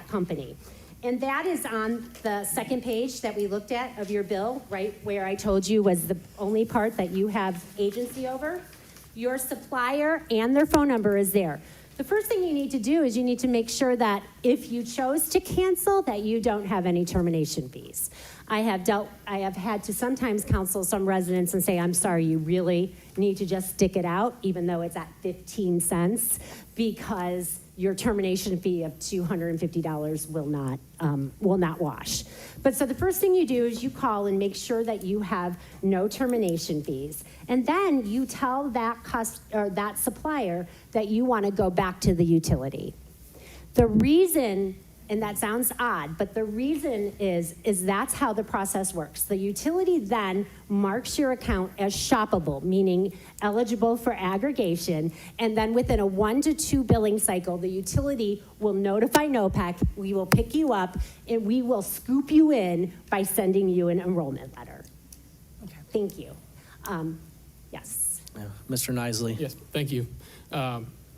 company. And that is on the second page that we looked at of your bill, right where I told you was the only part that you have agency over. Your supplier and their phone number is there. The first thing you need to do is you need to make sure that if you chose to cancel, that you don't have any termination fees. I have had to sometimes counsel some residents and say, I'm sorry, you really need to just stick it out, even though it's at 15 cents, because your termination fee of $250 will not wash. But so the first thing you do is you call and make sure that you have no termination fees. And then you tell that supplier that you want to go back to the utility. The reason, and that sounds odd, but the reason is that's how the process works. The utility then marks your account as shoppable, meaning eligible for aggregation, and then within a 1 to 2 billing cycle, the utility will notify NOPEC, we will pick you up, and we will scoop you in by sending you an enrollment letter. Okay. Thank you. Yes. Yeah. Mr. Nisley? Yes, thank you.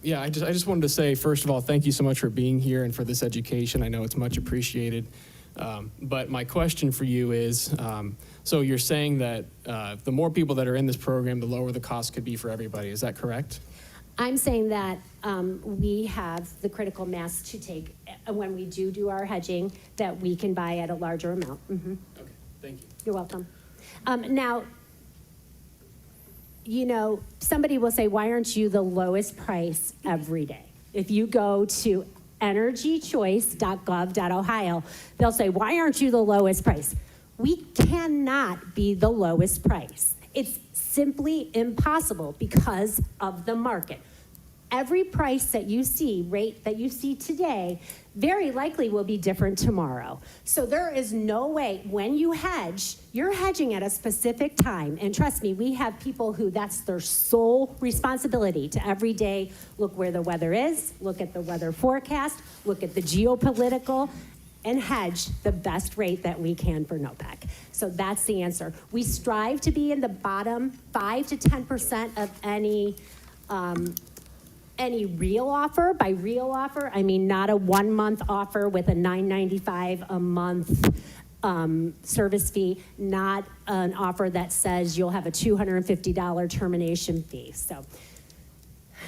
Yeah, I just wanted to say, first of all, thank you so much for being here and for this education. I know it's much appreciated. But my question for you is, so you're saying that the more people that are in this program, the lower the cost could be for everybody. Is that correct? I'm saying that we have the critical mass to take, when we do our hedging, that we can buy at a larger amount. Mm-hmm. Okay, thank you. You're welcome. Now, somebody will say, why aren't you the lowest price every day? If you go to energychoice.gov.ohio, they'll say, why aren't you the lowest price? We cannot be the lowest price. It's simply impossible because of the market. Every price that you see, rate that you see today, very likely will be different tomorrow. So there is no way, when you hedge, you're hedging at a specific time. And trust me, we have people who that's their sole responsibility to every day look where the weather is, look at the weather forecast, look at the geopolitical, and hedge the best rate that we can for NOPEC. So that's the answer. We strive to be in the bottom 5 to 10% of any real offer. By real offer, I mean not a 1 month offer with a $9.95 a month service fee, not an offer that says you'll have a $250 termination fee. So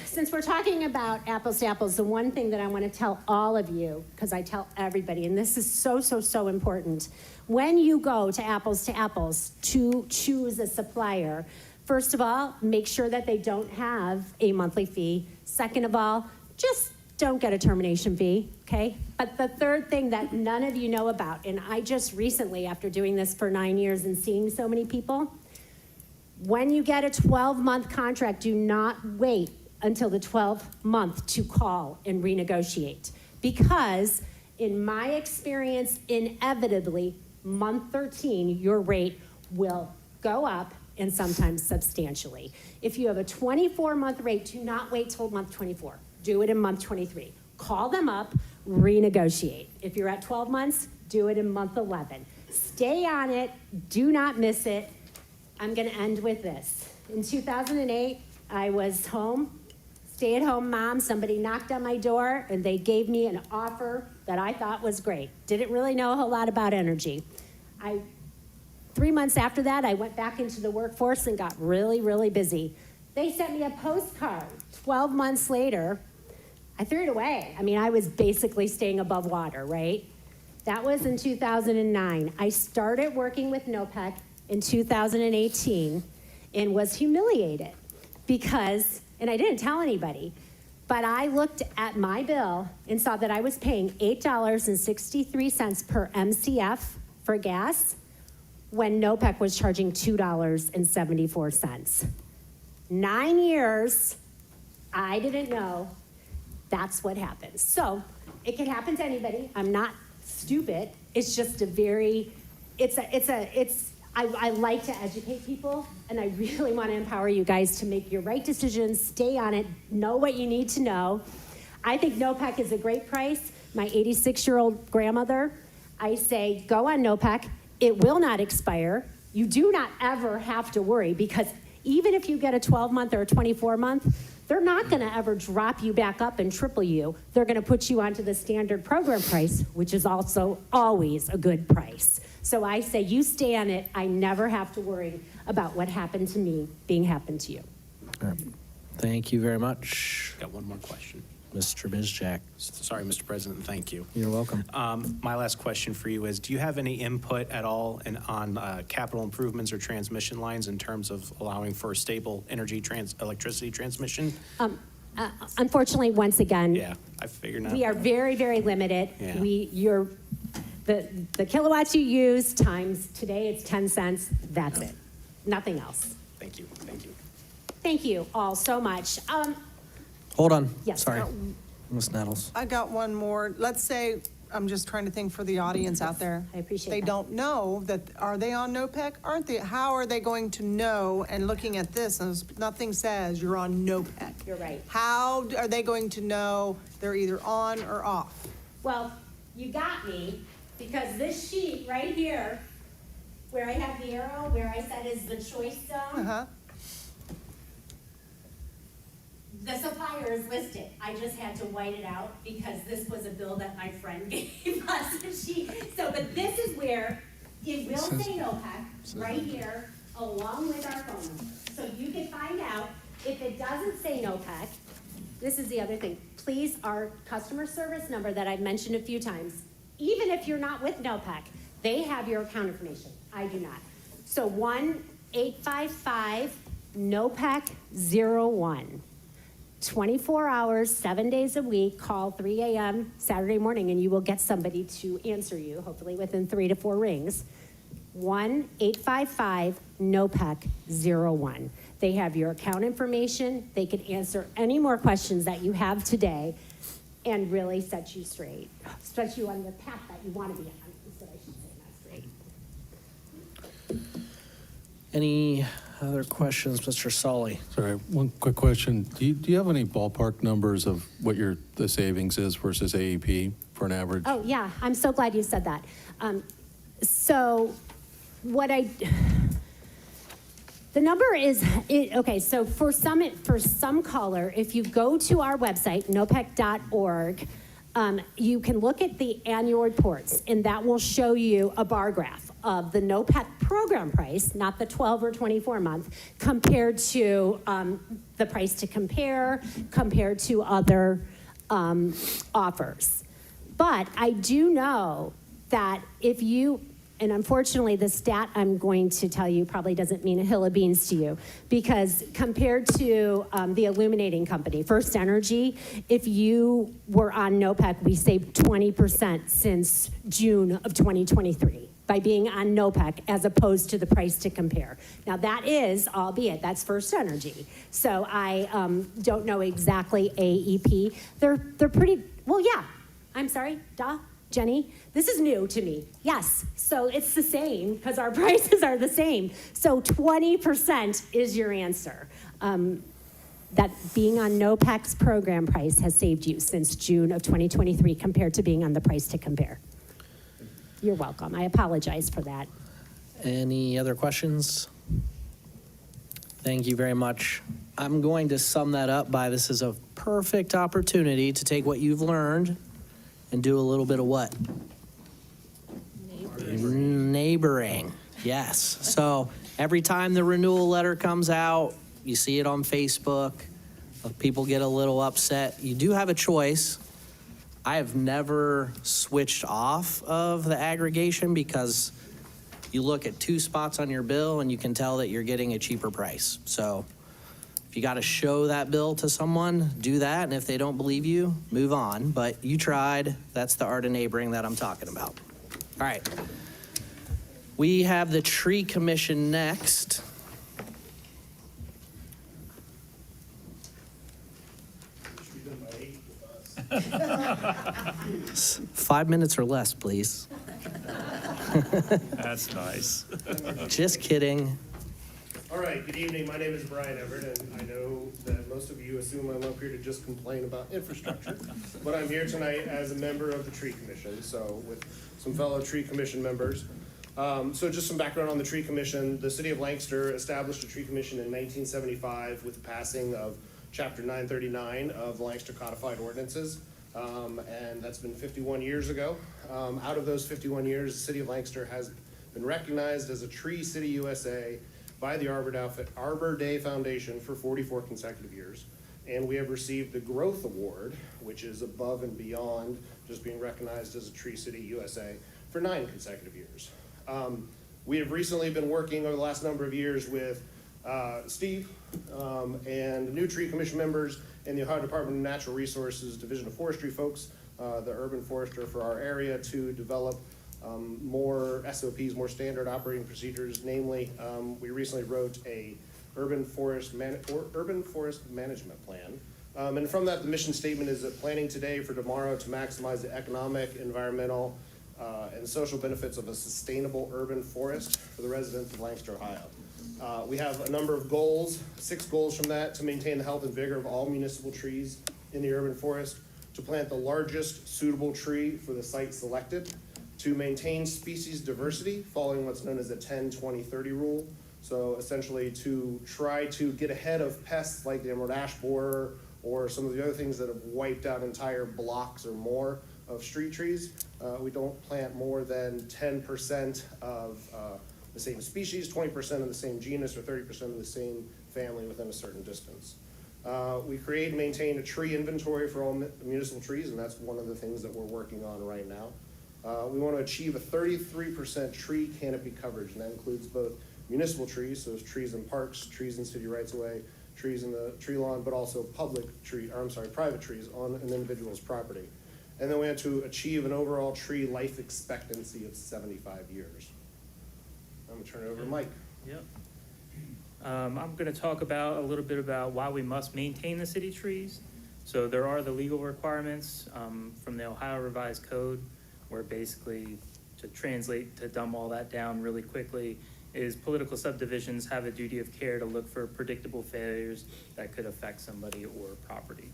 since we're talking about apples to apples, the one thing that I want to tell all of you, because I tell everybody, and this is so important, when you go to apples to choose a supplier, first of all, make sure that they don't have a monthly fee. Second of all, just don't get a termination fee, okay? But the third thing that none of you know about, and I just recently, after doing this for 9 years and seeing so many people, when you get a 12-month contract, do not wait until the 12th month to call and renegotiate. Because in my experience, inevitably, month 13, your rate will go up and sometimes substantially. If you have a 24-month rate, do not wait till month 24. Do it in month 23. Call them up, renegotiate. If you're at 12 months, do it in month 11. Stay on it. Do not miss it. I'm going to end with this. In 2008, I was home, stay-at-home mom. Somebody knocked on my door, and they gave me an offer that I thought was great. Didn't really know a whole lot about energy. 3 months after that, I went back into the workforce and got really, really busy. They sent me a postcard. 12 months later, I threw it away. I mean, I was basically staying above water, right? That was in 2009. I started working with NOPEC in 2018 and was humiliated because, and I didn't tell anybody, but I looked at my bill and saw that I was paying $8.63 per MCF for gas when NOPEC was charging $2.74. 9 years, I didn't know that's what happens. So it can happen to anybody. I'm not stupid. It's just a very, I like to educate people, and I really want to empower you guys to make your right decisions, stay on it, know what you need to know. I think NOPEC is a great price. My 86-year-old grandmother, I say, go on NOPEC. It will not expire. You do not ever have to worry, because even if you get a 12-month or a 24-month, they're not going to ever drop you back up and triple you. They're going to put you onto the standard program price, which is also always a good price. So I say you stay on it. I never have to worry about what happened to me being happened to you. All right. Thank you very much. Got one more question. Mr. Bizjack. Sorry, Mr. President, thank you. You're welcome. My last question for you is, do you have any input at all on capital improvements or transmission lines in terms of allowing for stable electricity transmission? Unfortunately, once again, Yeah, I figured not. we are very, very limited. Yeah. The kilowatts you use times today it's 10 cents. That's it. Nothing else. Thank you, thank you. Thank you all so much. Hold on. Yes. Sorry. Ms. Nettles. I got one more. Let's say, I'm just trying to think for the audience out there. I appreciate They that. don't know that, are they on NOPEC? Aren't they? How are they going to know, and looking at this, and nothing says you're on NOPEC? You're right. How are they going to know they're either on or off? Well, you got me, because this sheet right here, where I have the arrow, where I said is the choice zone, the supplier is listed. I just had to white it out because this was a bill that my friend gave us. But this is where it will say NOPEC right here, along with our phone number. So you can find out if it doesn't say NOPEC. This is the other thing. Please, our customer service number that I've mentioned a few times, even if you're not with NOPEC, they have your account information. I do not. So 1-855-NOPEC-01. 24 hours, 7 days a week, call 3 a.m. Saturday morning, and you will get somebody to answer you, hopefully within 3 to 4 rings. 1-855-NOPEC-01. They have your account information. They can answer any more questions that you have today and really set you straight, set you on the path that you want to be on, is what I should say, not straight. Any other questions, Mr. Sully? Sorry, one quick question. Do you have any ballpark numbers of what the savings is versus AEP for an average? Oh, yeah, I'm so glad you said that. The number is, okay, so for some caller, if you go to our website, nopec.org, you can look at the annual reports, and that will show you a bar graph of the NOPEC program price, not the 12 or 24 month, compared to the price to compare, compared to other offers. But I do know that if you, and unfortunately the stat I'm going to tell you probably doesn't mean a hill of beans to you, because compared to the illuminating company, First Energy, if you were on NOPEC, we saved 20% since June of 2023 by being on NOPEC as opposed to the price to compare. Now that is, albeit, that's First Energy. So I don't know exactly AEP. They're pretty, well, yeah, I'm sorry, duh. Jenny, this is new to me. Yes, so it's the same because our prices are the same. So 20% is your answer. That being on no PACS program price has saved you since June of 2023 compared to being on the price to compare. You're welcome. I apologize for that. Any other questions? Thank you very much. I'm going to sum that up by this is a perfect opportunity to take what you've learned and do a little bit of what? Neighboring. Yes. So every time the renewal letter comes out, you see it on Facebook, people get a little upset. You do have a choice. I have never switched off of the aggregation because you look at 2 spots on your bill and you can tell that you're getting a cheaper price. So if you got to show that bill to someone, do that. And if they don't believe you, move on. But you tried. That's the art of neighboring that I'm talking about. All right. We have the tree commission next. That's 5 minutes or less, please. nice. Just kidding. All right, good evening. My name is Brian Everett, and I know that most of you assume I'm up here to just complain about infrastructure, but I'm here tonight as a member of the Tree Commission, so with some fellow Tree Commission members. So just some background on the Tree Commission. The city of Lancaster established a Tree Commission in 1975 with the passing of Chapter 939 of the Lancaster Codified Ordinances, and that's been 51 years ago. Out of those 51 years, the city of Lancaster has been recognized as a Tree City USA by the Arbor Day Foundation for 44 consecutive years. And we have received the Growth Award, which is above and beyond just being recognized as a Tree City USA, for 9 consecutive years. We have recently been working over the last number of years with Steve and new Tree Commission members and the Ohio Department of Natural Resources Division of Forestry folks, the urban forester for our area, to develop more SOPs, more standard operating procedures. Namely, we recently wrote a urban forest management plan. And from that, the mission statement is that planning today for tomorrow to maximize the economic, environmental, and social benefits of a sustainable urban forest for the residents of Lancaster, Ohio. We have a number of goals, 6 goals from that: to maintain the health and vigor of all municipal trees in the urban forest, to plant the largest suitable tree for the site selected, to maintain species diversity following what's known as the 10-20-30 rule. So essentially to try to get ahead of pests like the emerald ash borer or some of the other things that have wiped out entire blocks or more of street trees. We don't plant more than 10% of the same species, 20% of the same genus, or 30% of the same family within a certain distance. We create and maintain a tree inventory for all municipal trees, and that's one of the things that we're working on right now. We want to achieve a 33% tree canopy coverage, and that includes both municipal trees, so trees in parks, trees in city rights-of-way, trees in the tree lawn, but also private trees on an individual's property. And then we have to achieve an overall tree life expectancy of 75 years. I'm going to turn it over to Mike. Yep. I'm going to talk a little bit about why we must maintain the city trees. So there are the legal requirements from the Ohio Revised Code, where basically, to translate, to dumb all that down really quickly, is political subdivisions have a duty of care to look for predictable failures that could affect somebody or property.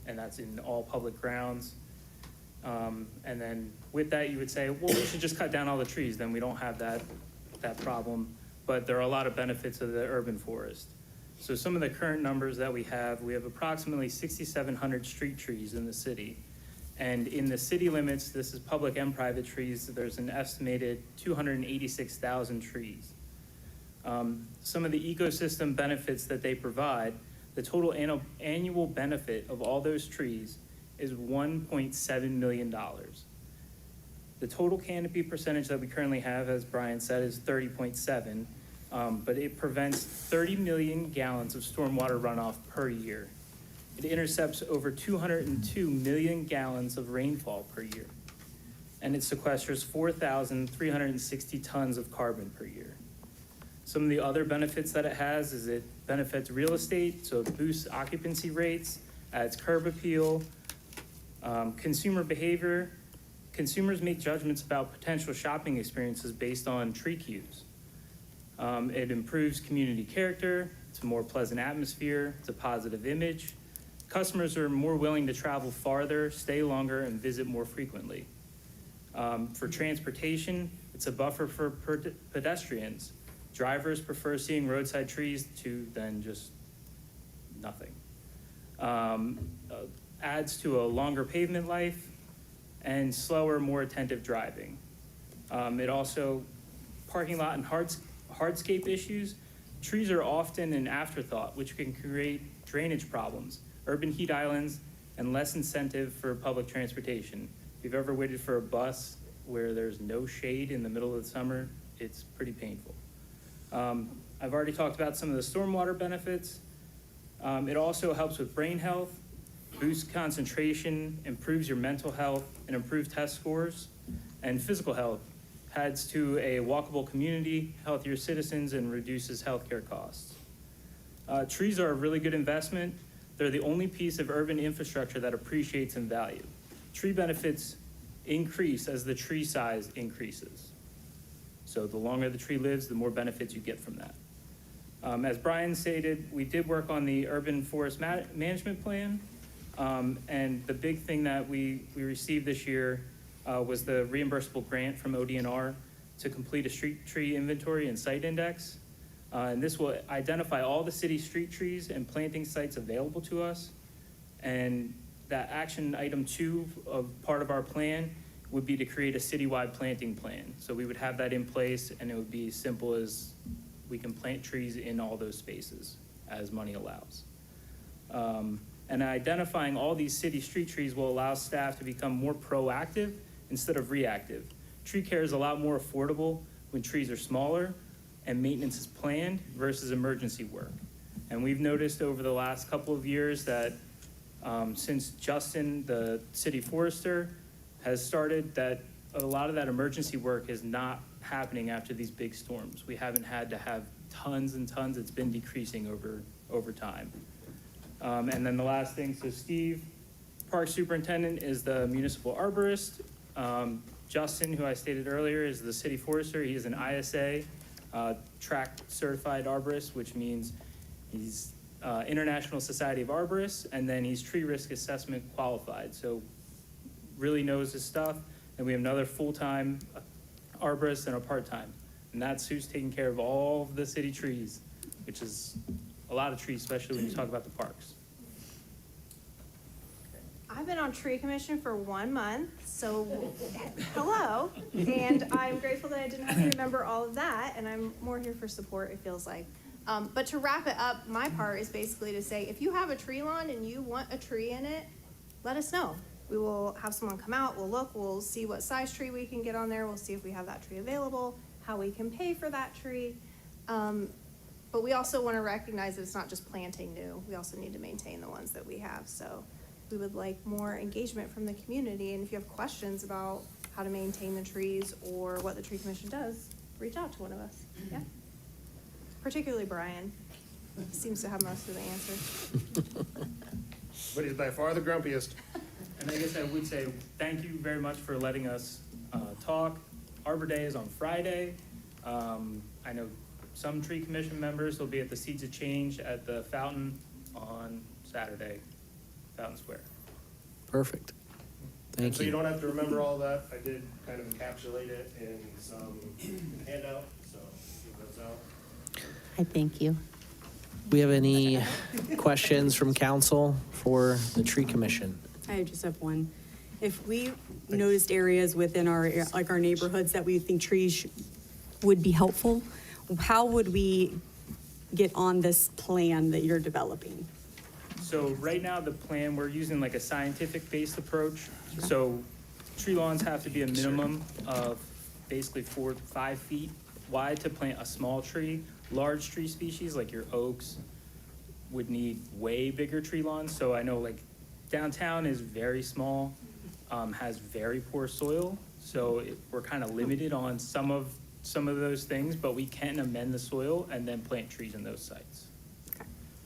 And that's in all public grounds. And then with that, you would say, well, we should just cut down all the trees, then we don't have that problem. But there are a lot of benefits of the urban forest. So some of the current numbers that we have approximately 6,700 street trees in the city. And in the city limits, this is public and private trees, there's an estimated 286,000 trees. Some of the ecosystem benefits that they provide, the total annual benefit of all those trees is $1.7 million. The total canopy percentage that we currently have, as Brian said, is 30.7, but it prevents 30 million gallons of stormwater runoff per year. It intercepts over 202 million gallons of rainfall per year. And it sequesters 4,360 tons of carbon per year. Some of the other benefits that it has is it benefits real estate, so it boosts occupancy rates, adds curb appeal, consumer behavior, consumers make judgments about potential shopping experiences based on tree cues. It improves community character, it's a more pleasant atmosphere, it's a positive image. Customers are more willing to travel farther, stay longer, and visit more frequently. For transportation, it's a buffer for pedestrians. Drivers prefer seeing roadside trees than just nothing. Adds to a longer pavement life and slower, more attentive driving. It also, parking lot and hardscape issues, trees are often an afterthought, which can create drainage problems, urban heat islands, and less incentive for public transportation. If you've ever waited for a bus where there's no shade in the middle of the summer, it's pretty painful. I've already talked about some of the stormwater benefits. It also helps with brain health, boosts concentration, improves your mental health, and improves test scores, and physical health. Adds to a walkable community, healthier citizens, and reduces healthcare costs. Trees are a really good investment. They're the only piece of urban infrastructure that appreciates in value. Tree benefits increase as the tree size increases. So the longer the tree lives, the more benefits you get from that. As Brian stated, we did work on the urban forest management plan. And the big thing that we received this year was the reimbursable grant from ODNR to complete a street tree inventory and site index. And this will identify all the city street trees and planting sites available to us. And that action item 2 of part of our plan would be to create a citywide planting plan. So we would have that in place, and it would be as simple as we can plant trees in all those spaces as money allows. And identifying all these city street trees will allow staff to become more proactive instead of reactive. Tree care is a lot more affordable when trees are smaller and maintenance is planned versus emergency work. And we've noticed over the last couple of years that since Justin, the city forester, has started, that a lot of that emergency work is not happening after these big storms. We haven't had to have tons and tons. It's been decreasing over time. And then the last thing, so Steve, park superintendent, is the municipal arborist. Justin, who I stated earlier, is the city forester. He is an ISA track certified arborist, which means he's International Society of Arborists, and then he's tree risk assessment qualified. So really knows his stuff. And we have another full-time arborist and a part-time. And that's who's taking care of all of the city trees, which is a lot of trees, especially when you talk about the parks. I've been on tree commission for 1 month, so hello. And I'm grateful that I didn't have to remember all of that, and I'm more here for support, it feels like. But to wrap it up, my part is basically to say, if you have a tree lawn and you want a tree in it, let us know. We will have someone come out, we'll look, we'll see what size tree we can get on there, we'll see if we have that tree available, how we can pay for that tree. But we also want to recognize that it's not just planting new, we also need to maintain the ones that we have. So we would like more engagement from the community, and if you have questions about how to maintain the trees or what the tree commission does, reach out to one of us. Yeah. Particularly Brian. He seems to have most of the answers. But he's by far the grumpiest. And I guess I would say thank you very much for letting us talk. Arbor Day is on Friday. I know some tree commission members will be at the Seeds of Change at the fountain on Saturday, Fountain Square. Perfect. Thank So you. you don't have to remember all that. I did kind of encapsulate it in some handout, so give those out. I thank you. We have any questions from council for the tree commission? I just have one. If we noticed areas within our neighborhoods that we think trees would be helpful, how would we get on this plan that you're developing? So right now, the plan, we're using like a scientific-based approach. So tree lawns have to be a minimum of basically 4 to 5 feet wide to plant a small tree. Large tree species like your oaks would need way bigger tree lawns. So I know like downtown is very small, has very poor soil. So we're kind of limited on some of those things, but we can amend the soil and then plant trees in those sites.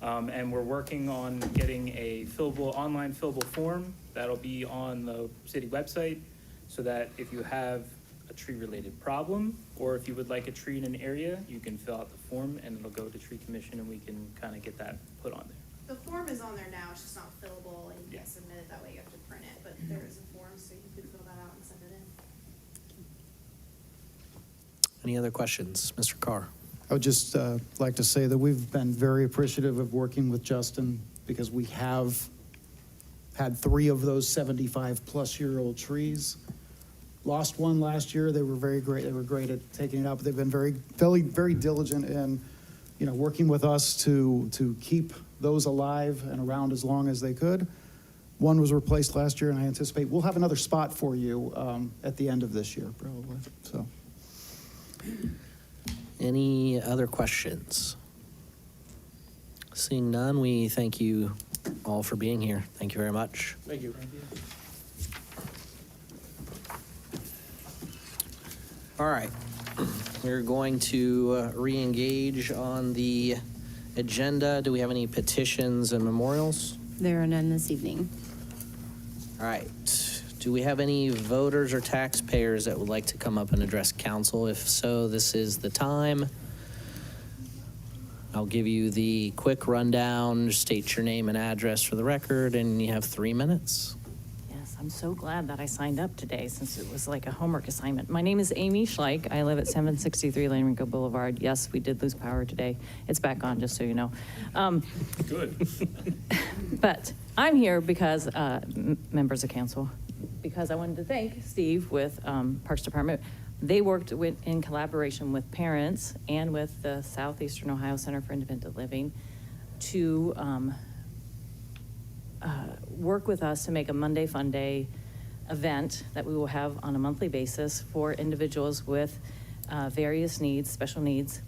And we're working on getting a online fillable form that'll be on the city website so that if you have a tree-related problem, or if you would like a tree in an area, you can fill out the form and it'll go to Tree Commission and we can kind of get that put on there. The form is on there now, it's just not fillable, and you can submit it that way, you have to print it, but there is a form, so you could fill that out and send it in. Any other questions? Mr. Carr? I would just like to say that we've been very appreciative of working with Justin because we have had 3 of those 75-plus-year-old trees. Lost one last year. They were very great. They were great at taking it out, but they've been very diligent in, working with us to keep those alive and around as long as they could. One was replaced last year, and I anticipate we'll have another spot for you at the end of this year, probably. So. Any other questions? Seeing none, we thank you all for being here. Thank you very much. Thank you. All right. We're going to re-engage on the agenda. Do we have any petitions and memorials? There are none this evening. All right. Do we have any voters or taxpayers that would like to come up and address council? If so, this is the time. I'll give you the quick rundown, state your name and address for the record, and you have 3 minutes. Yes, I'm so glad that I signed up today since it was like a homework assignment. My name is Amy Schleich. I live at 763 Lanrico Boulevard. Yes, we did lose power today. It's back on, just so you know. Good. But I'm here because, members of council, because I wanted to thank Steve with Parks Department. They worked in collaboration with parents and with the Southeastern Ohio Center for Independent Living to work with us to make a Monday Fun Day event that we will have on a monthly basis for individuals with various needs, special needs,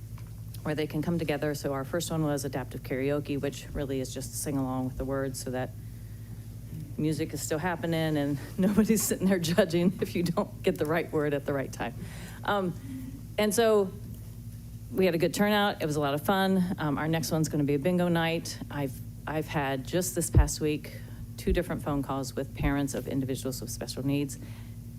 where they can come together. So our first one was adaptive karaoke, which really is just sing along with the words so that music is still happening and nobody's sitting there judging if you don't get the right word at the right time. And so we had a good turnout. It was a lot of fun. Our next one's going to be a bingo night. I've had just this past week 2 different phone calls with parents of individuals with special needs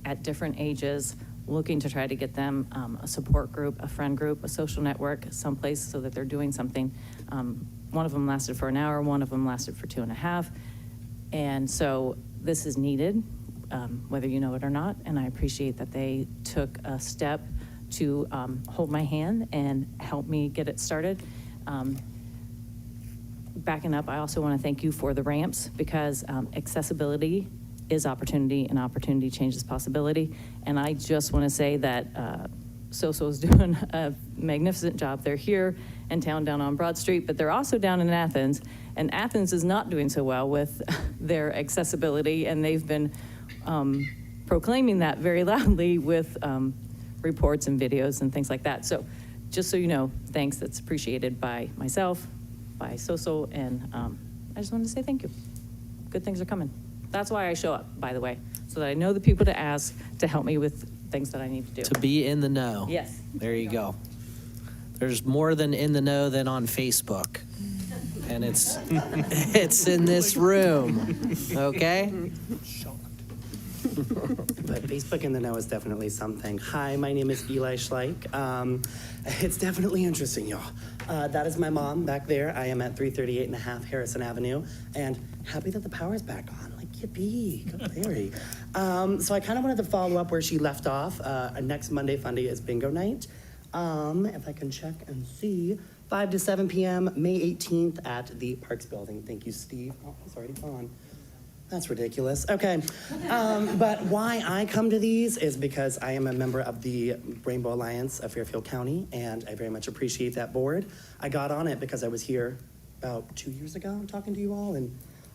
at different ages, looking to try to get them a support group, a friend group, a social network, someplace so that they're doing something. One of them lasted for an hour. One of them lasted for 2.5. And so this is needed, whether you know it or not, and I appreciate that they took a step to hold my hand and help me get it started. Backing up, I also want to thank you for the ramps because accessibility is opportunity and opportunity changes possibility. And I just want to say that SOSO is doing a magnificent job. They're here in town down on Broad Street, but they're also down in Athens. And Athens is not doing so well with their accessibility, and they've been proclaiming that very loudly with reports and videos and things like that. So just so you know, thanks. That's appreciated by myself, by SOSO, and I just wanted to say thank you. Good things are coming. That's why I show up, by the way, so that I know the people to ask to help me with things that I need to do. To be in the know. Yes. There you go. There's more than in the know than on Facebook. And it's in this room, okay? But Facebook in the know is definitely something. Hi, my name is Eli Schleich. It's definitely interesting, y'all. That is my mom back there. I am at 338.5 Harrison Avenue, and happy that the power's back on. Like, yippee, go Larry. So I kind of wanted to follow up where she left off. Next Monday Fun Day is bingo night. If I can check and see, 5 to 7 p.m., May 18th at the Parks Building. Thank you, Steve. Oh, he's already gone. That's ridiculous. Okay. But why I come to these is because I am a member of the Rainbow Alliance of Fairfield County, and I very much appreciate that board. I got on it because I was here about 2 years ago talking to you all, and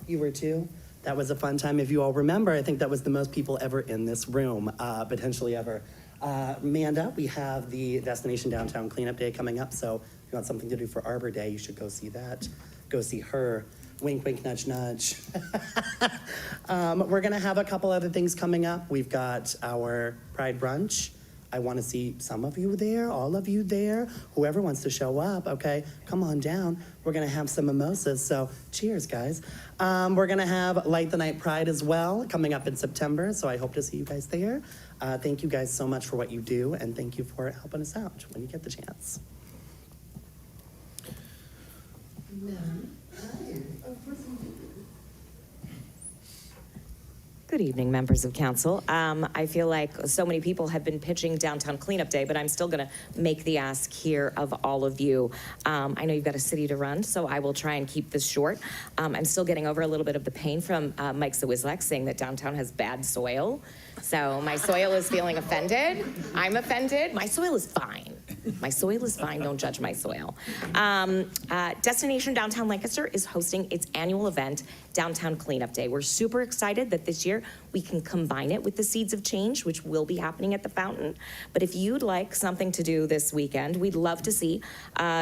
you were too. That was a fun time. If you all remember, I think that was the most people ever in this room, potentially ever. Amanda, we have the Destination Downtown Cleanup Day coming up, so if you want something to do for Arbor Day, you should go see that. Go see her. Wink, wink, nudge, nudge. We're gonna have a couple other things coming up. We've got our Pride Brunch. I want to see some of you there, all of you there, whoever wants to show up, okay? Come on down. We're going to have some mimosas, so cheers, guys. We're going to have Light the Night Pride as well coming up in September, so I hope to see you guys there. Thank you guys so much for what you do, and thank you for helping us out when you get the chance. Good evening, members of council. I feel like so many people have been pitching Downtown Cleanup Day, but I'm still going to make the ask here of all of you. I know you've got a city to run, so I will try and keep this short. I'm still getting over a little bit of the pain from Mike Zawizlak saying that downtown has bad soil. So my soil is feeling offended. I'm offended. My soil is fine. My soil is fine. Don't judge my soil. Destination Downtown Lancaster is hosting its annual event, Downtown Cleanup Day. We're super excited that this year we can combine it with the Seeds of Change, which will be happening at the fountain. But if you'd like something to do this weekend, we'd love to see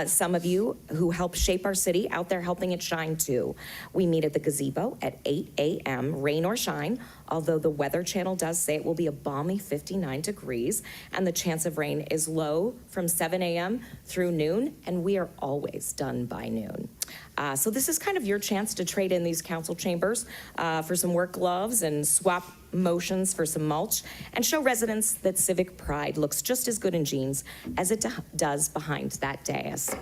some of you who help shape our city out there helping it shine too. We meet at the gazebo at 8 a.m., rain or shine, although the Weather Channel does say it will be a balmy 59 degrees, and the chance of rain is low from 7 a.m. through noon, and we are always done by noon. So this is kind of your chance to trade in these council chambers for some work gloves and swap motions for some mulch, and show residents that civic pride looks just as good in jeans as it does behind that dais.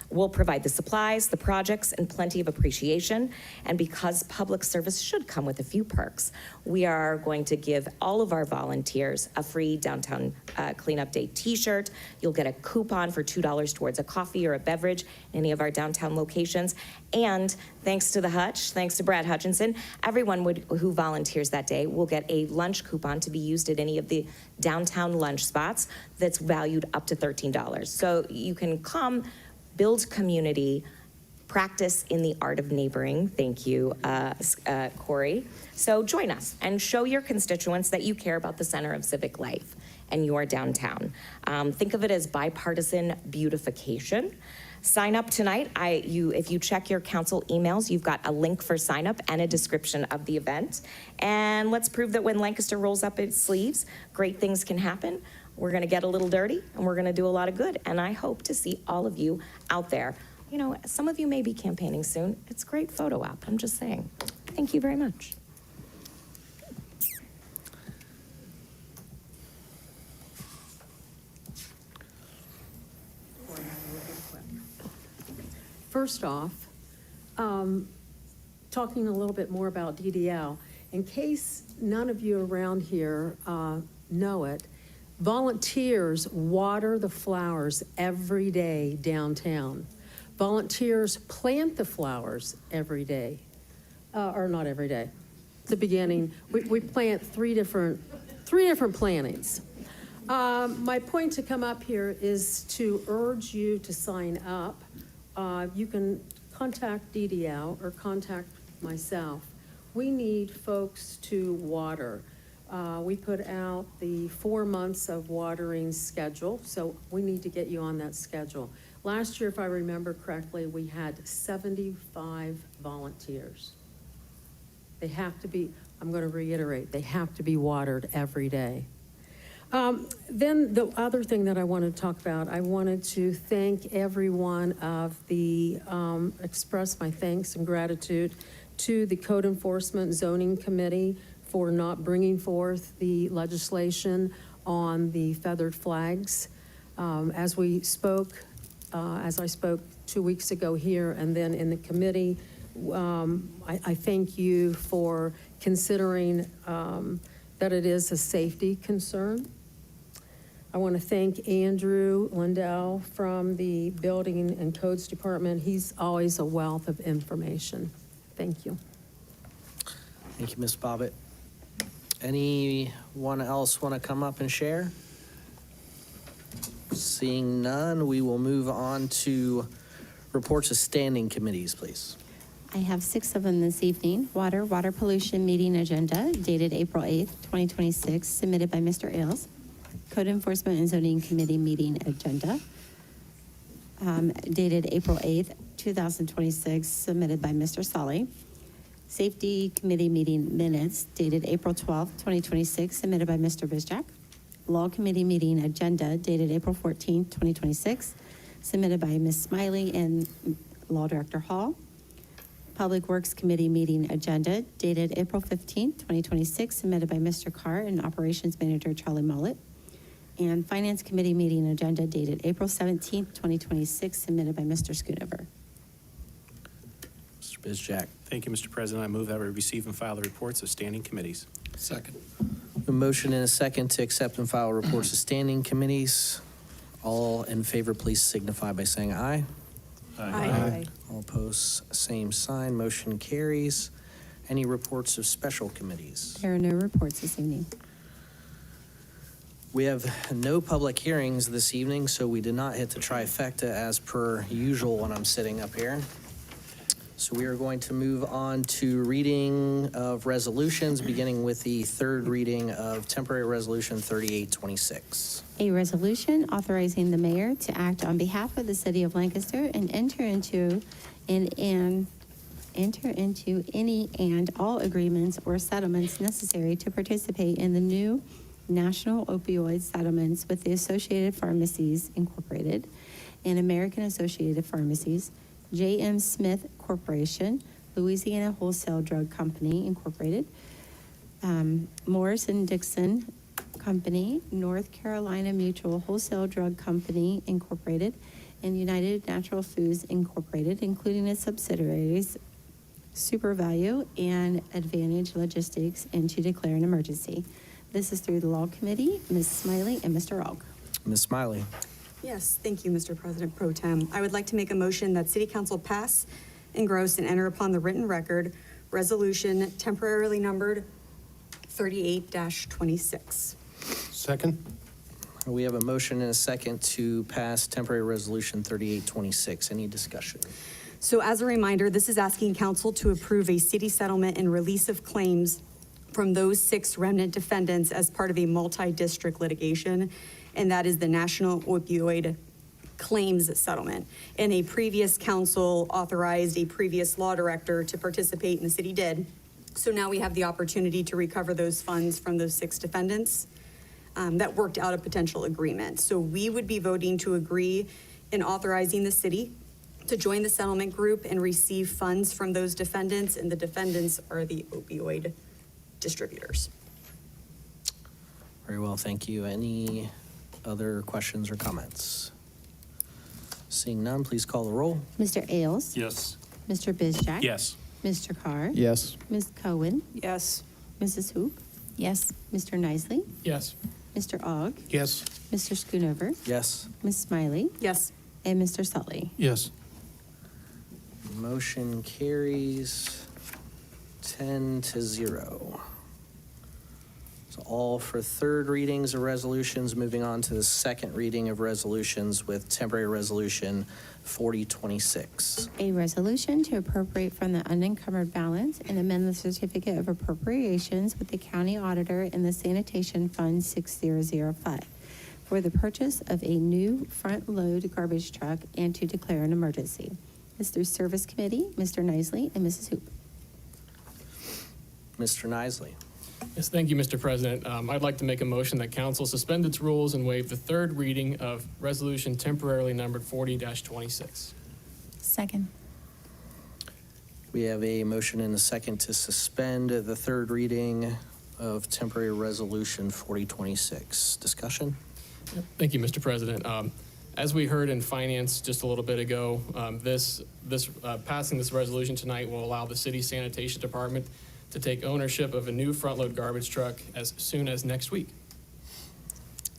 We'll provide the supplies, the projects, and plenty of appreciation. And because public service should come with a few perks, we are going to give all of our volunteers a free Downtown Cleanup Day t-shirt. You'll get a coupon for $2 towards a coffee or a beverage in any of our downtown locations. And thanks to the Hutch, thanks to Brad Hutchinson, everyone who volunteers that day will get a lunch coupon to be used at any of the downtown lunch spots that's valued up to $13. So you can come, build community, practice in the art of neighboring. Thank you, Corey. So join us and show your constituents that you care about the center of civic life and your downtown. Think of it as bipartisan beautification. Sign up tonight. If you check your council emails, you've got a link for sign up and a description of the event. And let's prove that when Lancaster rolls up its sleeves, great things can happen. We're going to get a little dirty, and we're going to do a lot of good. And I hope to see all of you out there. You know, some of you may be campaigning soon. It's a great photo op. I'm just saying. Thank you very much. First off, talking a little bit more about DDL, in case none of you around here know it, volunteers water the flowers every day downtown. Volunteers plant the flowers every day, or not every day. At the beginning, we plant three different plantings. My point to come up here is to urge you to sign up. You can contact DDL or contact myself. We need folks to water. We put out the 4 months of watering schedule, so we need to get you on that schedule. Last year, if I remember correctly, we had 75 volunteers. They have to be, I'm going to reiterate, they have to be watered every day. Then the other thing that I wanted to talk about, I wanted to thank every one of the, express my thanks and gratitude to the Code Enforcement Zoning Committee for not bringing forth the legislation on the feathered flags. As I spoke 2 weeks ago here and then in the committee, I thank you for considering that it is a safety concern. I want to thank Andrew Lindell from the Building and Codes Department. He's always a wealth of information. Thank you. Thank you, Ms. Bobbitt. Anyone else want to come up and share? Seeing none, we will move on to reports of standing committees, please. I have 6 of them this evening. Water pollution meeting agenda dated April 8th, 2026, submitted by Mr. Ailes. Code Enforcement and Zoning Committee meeting agenda dated April 8th, 2026, submitted by Mr. Solly. Safety Committee meeting minutes dated April 12th, 2026, submitted by Mr. Bizjack. Law Committee meeting agenda dated April 14, 2026, submitted by Ms. Smiley and Law Director Hall. Public Works Committee meeting agenda dated April 15, 2026, submitted by Mr. Carr and Operations Manager Charlie Mollett. And Finance Committee meeting agenda dated April 17, 2026, submitted by Mr. Schoonover. Mr. Bizjack. Thank you, Mr. President. I move that we receive and file the reports of standing committees. Second. A motion and a second to accept and file reports of standing committees. All in favor, please signify by saying aye. Aye. All opposed, same sign. Motion carries. Any reports of special committees? There are no reports this evening. We have no public hearings this evening, so we did not hit the trifecta as per usual when I'm sitting up here. So we are going to move on to reading of resolutions, beginning with the third reading of temporary resolution 3826. A resolution authorizing the mayor to act on behalf of the city of Lancaster and enter into any and all agreements or settlements necessary to participate in the new national opioid settlements with the Associated Pharmacies Incorporated and American Associated Pharmacies, J.M. Smith Corporation, Louisiana Wholesale Drug Company Incorporated, Morrison-Dixon Company, North Carolina Mutual Wholesale Drug Company Incorporated, and United Natural Foods Incorporated, including its subsidiaries, SuperValue and Advantage Logistics, and to declare an emergency. This is through the Law Committee, Ms. Smiley and Mr. Ogg. Ms. Smiley. Yes, thank you, Mr. President Pro Tem. I would like to make a motion that City Council pass, engross, and enter upon the written record resolution temporarily numbered 38-26. Second? We have a motion and a second to pass temporary resolution 3826. Any discussion? So as a reminder, this is asking council to approve a city settlement and release of claims from those 6 remnant defendants as part of a multi-district litigation, and that is the National Opioid Claims Settlement. And a previous council authorized a previous law director to participate, and the city did. So now we have the opportunity to recover those funds from those 6 defendants that worked out a potential agreement. So we would be voting to agree in authorizing the city to join the settlement group and receive funds from those defendants, and the defendants are the opioid distributors. Very well, thank you. Any other questions or comments? Seeing none, please call the roll. Mr. Ailes? Yes. Mr. Bizjack? Yes. Mr. Carr? Yes. Ms. Cohen? Yes. Mrs. Hoop? Yes. Mr. Nisley? Yes. Mr. Ogg? Yes. Mr. Schoonover? Yes. Ms. Smiley? Yes. And Mr. Sully? Yes. Motion carries 10-0. So all for third readings of resolutions. Moving on to the second reading of resolutions with temporary resolution 4026. A resolution to appropriate from the unencumbered balance and amend the certificate of appropriations with the county auditor in the sanitation fund 6005 for the purchase of a new front-load garbage truck and to declare an emergency. This is through Service Committee, Mr. Nisley and Mrs. Hoop. Mr. Nisley. Yes, thank you, Mr. President. I'd like to make a motion that council suspend its rules and waive the third reading of resolution temporarily numbered 40-26. Second. We have a motion and a second to suspend the third reading of temporary resolution 4026. Discussion? Thank you, Mr. President. As we heard in finance just a little bit ago, passing this resolution tonight will allow the city sanitation department to take ownership of a new front-load garbage truck as soon as next week.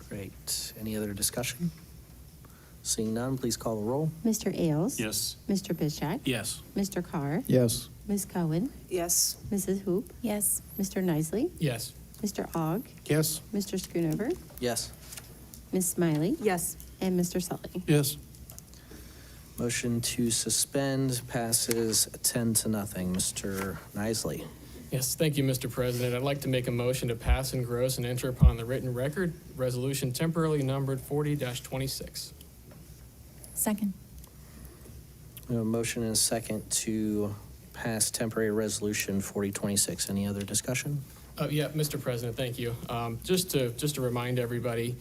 Great. Any other discussion? Seeing none, please call the roll. Mr. Ailes? Yes. Mr. Bizjack? Yes. Mr. Carr? Yes. Ms. Cohen? Yes. Mrs. Hoop? Yes. Mr. Nisley? Yes. Mr. Ogg? Yes. Mr. Schoonover? Yes. Ms. Smiley? Yes. And Mr. Sully? Yes. Motion to suspend passes 10-0. Mr. Nisley. Yes, thank you, Mr. President. I'd like to make a motion to pass, engross, and enter upon the written record resolution temporarily numbered 40-26. Second. We have a motion and a second to pass temporary resolution 4026. Any other discussion? Yeah, Mr. President, thank you. Just to remind everybody,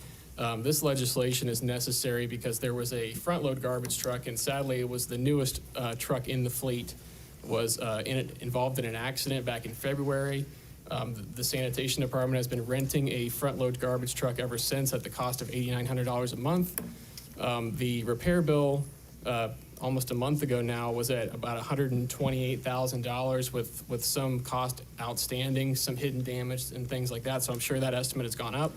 this legislation is necessary because there was a front-load garbage truck, and sadly, it was the newest truck in the fleet, was involved in an accident back in February. The sanitation department has been renting a front-load garbage truck ever since at the cost of $8,900 a month. The repair bill almost a month ago now was at about $128,000 with some cost outstanding, some hidden damage and things like that. So I'm sure that estimate has gone up.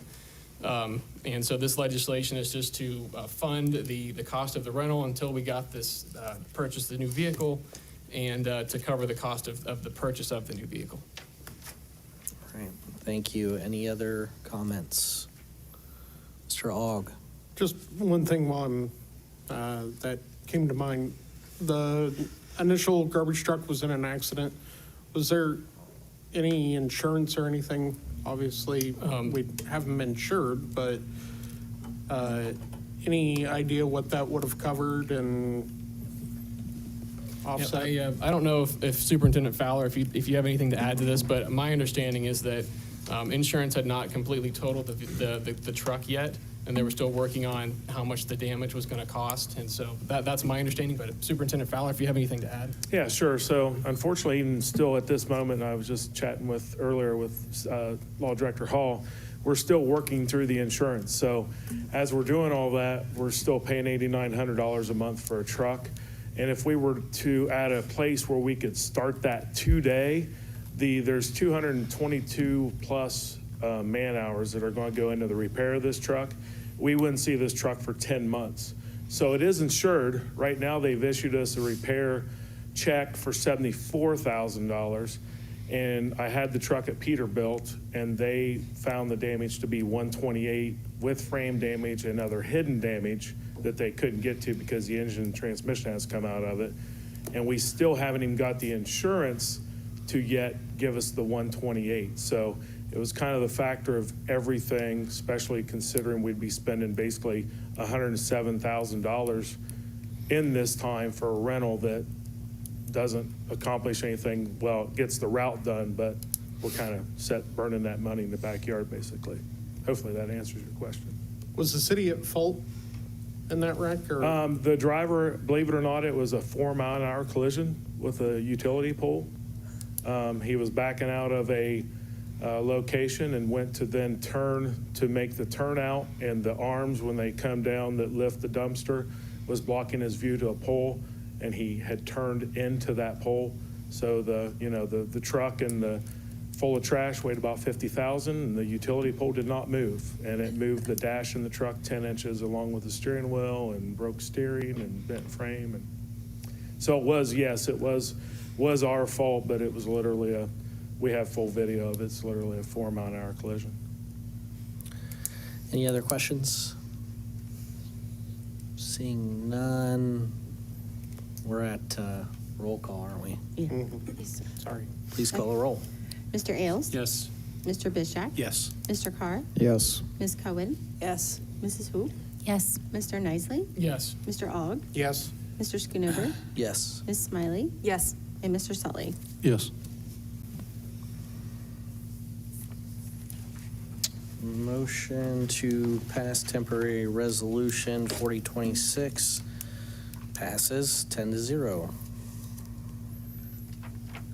And so this legislation is just to fund the cost of the rental until we got this purchase the new vehicle, and to cover the cost of the purchase of the new vehicle. All right, thank you. Any other comments? Mr. Ogg. Just one thing while I'm, that came to mind. The initial garbage truck was in an accident. Was there any insurance or anything? Obviously, we haven't been insured, but any idea what that would have covered and offset? Yeah, I don't know if Superintendent Fowler, if you have anything to add to this, but my understanding is that insurance had not completely totaled the truck yet, and they were still working on how much the damage was going to cost. And so that's my understanding. But Superintendent Fowler, if you have anything to add. Yeah, sure. So unfortunately, even still at this moment, I was just chatting earlier with Law Director Hall, we're still working through the insurance. So as we're doing all that, we're still paying $8,900 a month for a truck. And if we were to add a place where we could start that today, there's 222 plus man hours that are going to go into the repair of this truck. We wouldn't see this truck for 10 months. So it is insured. Right now, they've issued us a repair check for $74,000. And I had the truck at Peterbilt, and they found the damage to be $128 with frame damage and other hidden damage that they couldn't get to because the engine and transmission has come out of it. And we still haven't even got the insurance to yet give us the $128. So it was kind of the factor of everything, especially considering we'd be spending basically $107,000 in this time for a rental that doesn't accomplish anything. Well, it gets the route done, but we're kind of burning that money in the backyard, basically. Hopefully that answers your question. Was the city at fault in that wreck? Or? The driver, believe it or not, it was a 4-mile-an-hour collision with a utility pole. He was backing out of a location and went to then turn to make the turnout, and the arms, when they come down that lift the dumpster, was blocking his view to a pole, and he had turned into that pole. So the truck and the full of trash weighed about 50,000, and the utility pole did not move, and it moved the dash in the truck 10 inches along with the steering wheel, and broke steering and bent frame. And so it was our fault, but it was literally we have full video of it. It's literally a 4-mile-an-hour collision. Any other questions? Seeing none, we're at roll call, aren't we? Yeah. Sorry. Please call a roll. Mr. Ailes? Yes. Mr. Bishak? Yes. Mr. Carr? Yes. Ms. Cohen? Yes. Mrs. Hu? Yes. Mr. Knisely? Yes. Mr. Ogg? Yes. Mr. Schoonover? Yes. Ms. Smiley? Yes. And Mr. Sully? Yes. Motion to pass temporary resolution 4026 passes 10-0.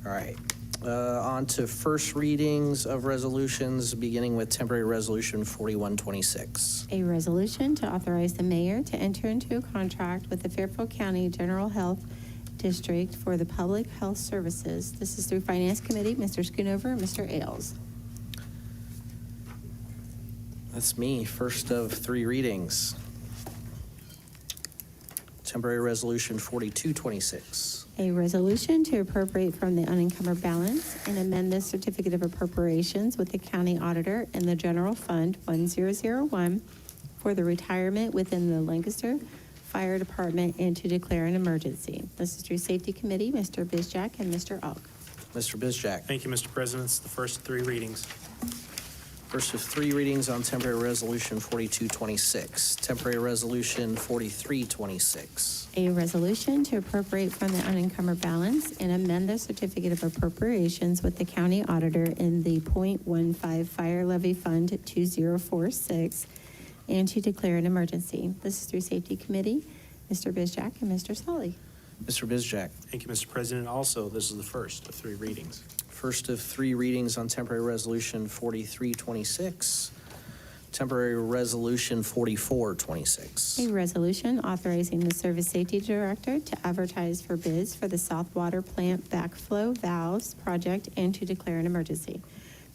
All right. On to first readings of resolutions, beginning with temporary resolution 4126. A resolution to authorize the mayor to enter into a contract with the Fairfield County General Health District for the public health services. This is through Finance Committee, Mr. Schoonover and Mr. Ailes. That's me, first of 3 readings. Temporary resolution 4226. A resolution to appropriate from the unencumbered balance and amend the certificate of appropriations with the county auditor and the general fund 1001 for the retirement within the Lancaster Fire Department and to declare an emergency. This is through Safety Committee, Mr. Bizjak and Mr. Ogg. Mr. Bizjak. Thank you, Mr. President. It's the first 3 readings. First of three readings on temporary resolution 4226. Temporary resolution 4326. A resolution to appropriate from the unencumbered balance and amend the certificate of appropriations with the county auditor in the .15 fire levy fund 2046 and to declare an emergency. This is through Safety Committee. Mr. Bizjack and Mr. Solly. Mr. Bizjack. Thank you, Mr. President. Also, this is the first of three readings. First of three readings on temporary resolution 4326. Temporary resolution 4426. A resolution authorizing the Service Safety Director to advertise for bids for the South Water Plant Backflow Valves Project and to declare an emergency.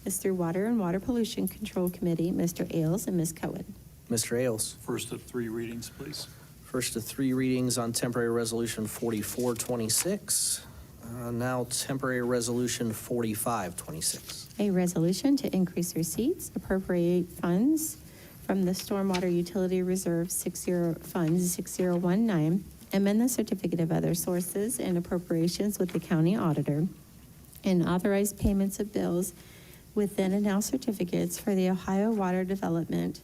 This is through Water and Water Pollution Control Committee, Mr. Ailes and Ms. Cohen. Mr. Ailes. First of three readings, please. First of three readings on temporary resolution 4426. Now temporary resolution 4526. A resolution to increase receipts, appropriate funds from the Stormwater Utility Reserve Fund 6019, amend the certificate of other sources and appropriations with the county auditor, and authorize payments of bills with then and now certificates for the Ohio Water Development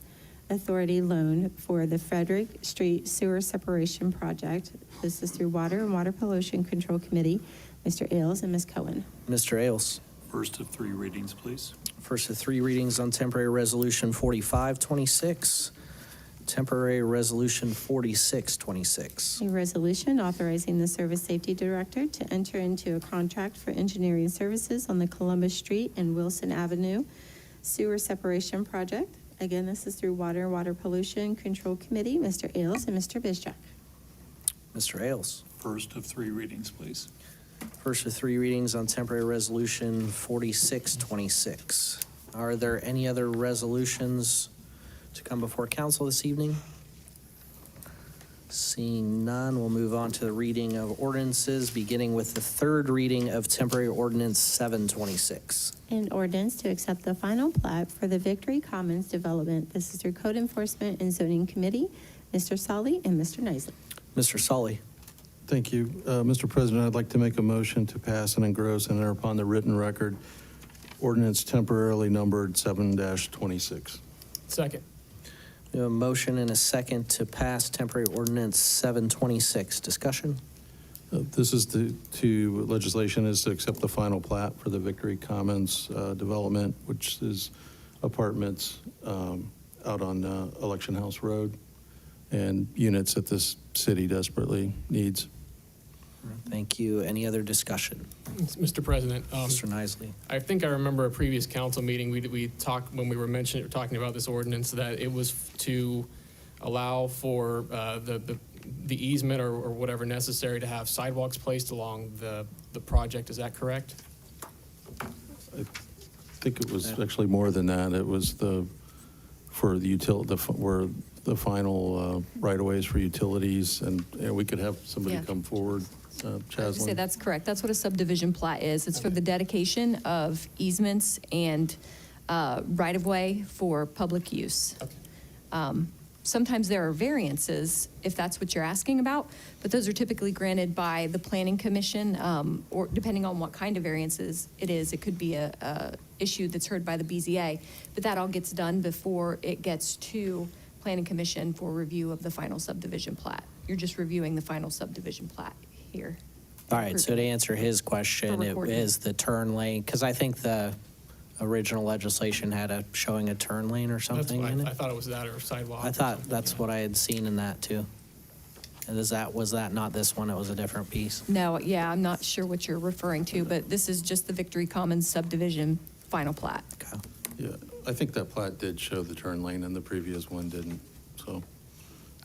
Authority loan for the Frederick Street Sewer Separation Project. This is through Water and Water Pollution Control Committee, Mr. Ailes and Ms. Cohen. Mr. Ailes. First of three readings, please. First of three readings on temporary resolution 4526. Temporary resolution 4626. A resolution authorizing the Service Safety Director to enter into a contract for engineering services on the Columbus Street and Wilson Avenue Sewer Separation Project. Again, this is through Water and Water Pollution Control Committee, Mr. Ailes and Mr. Bizjack. Mr. Ailes. First of three readings, please. First of three readings on temporary resolution 4626. Are there any other resolutions to come before council this evening? Seeing none, we'll move on to the reading of ordinances, beginning with the third reading of temporary ordinance 726. An ordinance to accept the final plat for the Victory Commons development. This is through Code Enforcement and Zoning Committee, Mr. Solly and Mr. Nisley. Mr. Solly. Thank you. Mr. President, I'd like to make a motion to pass and engross and enter upon the written record ordinance temporarily numbered 7-26. Second. We have a motion and a second to pass temporary ordinance 726. Discussion? This is legislation is to accept the final plat for the Victory Commons development, which is apartments out on Election House Road and units that this city desperately needs. Thank you. Any other discussion? Mr. President. Mr. Nisley. I think I remember a previous council meeting, we talked, when we were talking about this ordinance, that it was to allow for the easement or whatever necessary to have sidewalks placed along the project. Is that correct? I think it was actually more than that. It was where the final right-of-ways for utilities, and we could have somebody come forward. I would say Chaslin. that's correct. That's what a subdivision plat is. It's for the dedication of easements and right-of-way for public use. Sometimes there are variances, if that's what you're asking about, but those are typically granted by the Planning Commission, or depending on what kind of variances it is. It could be a issue that's heard by the BZA, but that all gets done before it gets to Planning Commission for review of the final subdivision plat. You're just reviewing the final subdivision plat here. All right, so to answer his question, it recording. is the turn lane, because I think the original legislation had showing a turn lane or something in it. I thought it was that or sidewalk. I thought that's what I had seen in that too. And was that not this one? It was a different piece? No, yeah, I'm not sure what you're referring to, but this is just the Victory Commons subdivision final plat. Yeah, I think that plat did show the turn lane and the previous one didn't, so.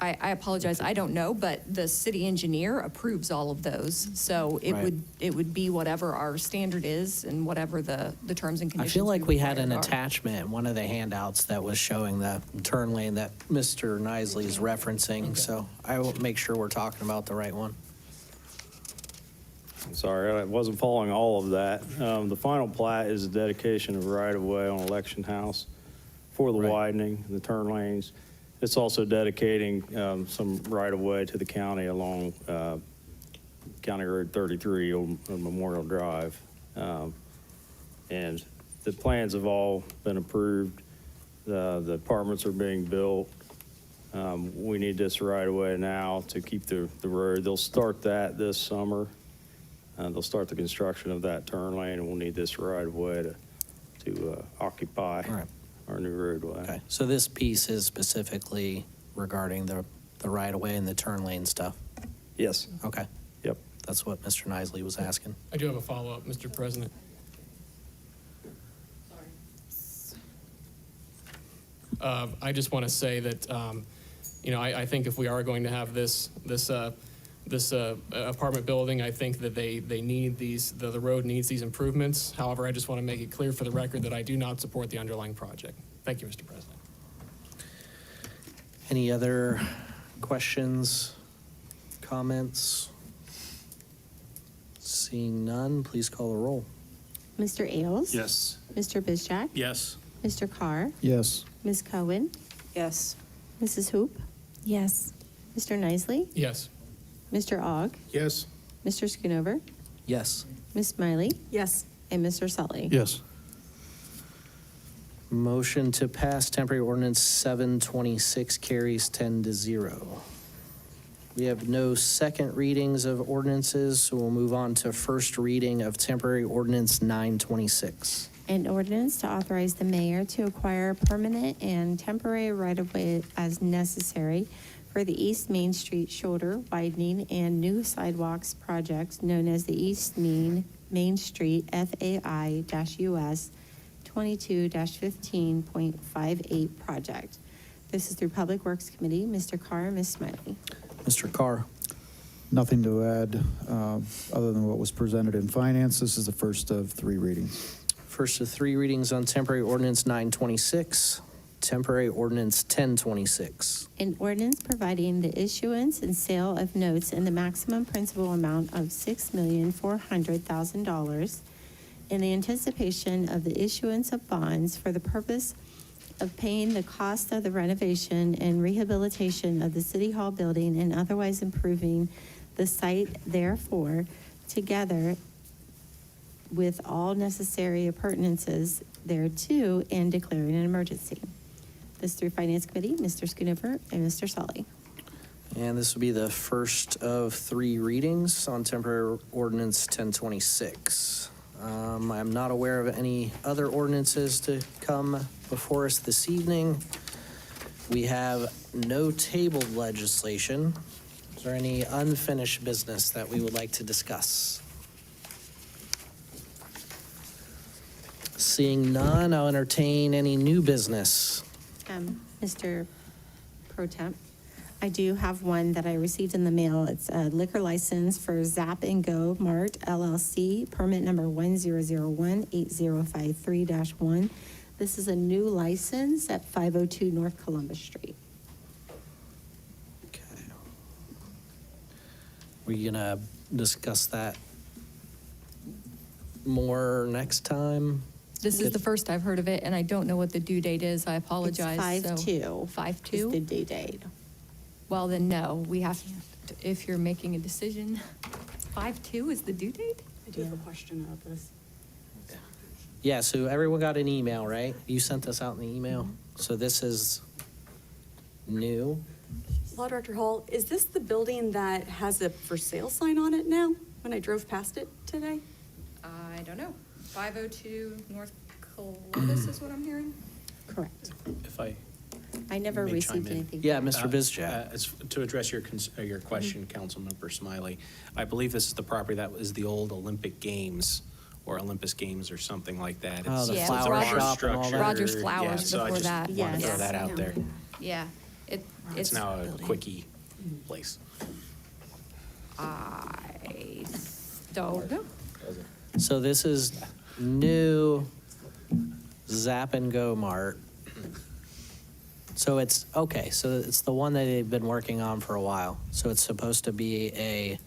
I apologize, I don't know, but the city engineer approves all of those. So it Right. would be whatever our standard is and whatever the terms and I conditions. feel like we had an require are. attachment in one of the handouts that was showing the turn lane that Mr. Nisley is referencing, so I will make sure we're talking about the right one. Sorry, I wasn't following all of that. The final plat is a dedication of right-of-way on Election House for the widening, the turn lanes. It's also dedicating some right-of-way to the county along County Road 33 on Memorial Drive. And the plans have all been approved. The apartments are being built. We need this right away now to keep the road. They'll start that this summer. They'll start the construction of that turn lane, and we'll need this right away to occupy our new roadway. Okay, so this piece is specifically regarding the right-of-way and the turn lane stuff? Yes. Okay. Yep. That's what Mr. Nisley was asking. I do have a follow-up, Mr. President. I just want to say that, I think if we are going to have this apartment building, I think that they need the road needs these improvements. However, I just want to make it clear for the record that I do not support the underlying project. Thank you, Mr. President. Any other questions, comments? Seeing none, please call the roll. Mr. Ailes? Yes. Mr. Bizjack? Yes. Mr. Carr? Yes. Ms. Cohen? Yes. Mrs. Hoop? Yes. Mr. Nisley? Yes. Mr. Ogg? Yes. Mr. Schoonover? Yes. Ms. Smiley? Yes. And Mr. Sully? Yes. Motion to pass temporary ordinance 726 carries 10-0. We have no second readings of ordinances, so we'll move on to first reading of temporary ordinance 926. An ordinance to authorize the mayor to acquire permanent and temporary right-of-way as necessary for the East Main Street shoulder widening and new sidewalks project known as the East Main Street FAI-US 22-15.58 project. This is through Public Works Committee. Mr. Carr and Ms. Smiley. Mr. Carr. Nothing to add other than what was presented in finance. This is the first of 3 readings. First of 3 readings on temporary ordinance 926, temporary ordinance 1026. An ordinance providing the issuance and sale of notes in the maximum principal amount of $6,400,000 in the anticipation of the issuance of bonds for the purpose of paying the cost of the renovation and rehabilitation of the City Hall building and otherwise improving the site therefore, together with all necessary appurtenances thereto, and declaring an emergency. This through Finance Committee, Mr. Schoonover and Mr. Sully. And this will be the first of 3 readings on temporary ordinance 1026. I'm not aware of any other ordinances to come before us this evening. We have no tabled legislation. Is there any unfinished business that we would like to discuss? Seeing none, I'll entertain any new business. Mr. Pro Temp, I do have one that I received in the mail. It's a liquor license for Zap and Go Mart LLC, permit number 10018053-1. This is a new license at 502 North Columbus Street. Okay. We're gonna discuss that more next time? This is the first I've heard of it, and I don't know what the due date is. I apologize. It's 5/2. 5/2? Is the due date. Well, then no, we have, if you're making a decision, 5/2 is the due date? I do have a question about this. Yeah, so everyone got an email, right? You sent us out an email. Mm-hmm. So this is new? Law Director Hall, is this the building that has a for sale sign on it now, when I drove past it today? I don't know. 502 North Columbus is what I'm hearing? Correct. If I I never may chime received in. anything. Yeah, Mr. Bizjack. To address your question, Councilmember Smiley, I believe this is the property that was the old Olympic Games or Olympus Games or something like that. Oh, the It's flower art shop and all structure. that. Rogers Yeah, Flowers so I before just that. wanted to throw Yes. that out there. Yeah. It's now a quickie place. I don't know. So this is new Zap and Go Mart. So it's, okay, so it's the one that they've been working on for a while. So it's supposed to be a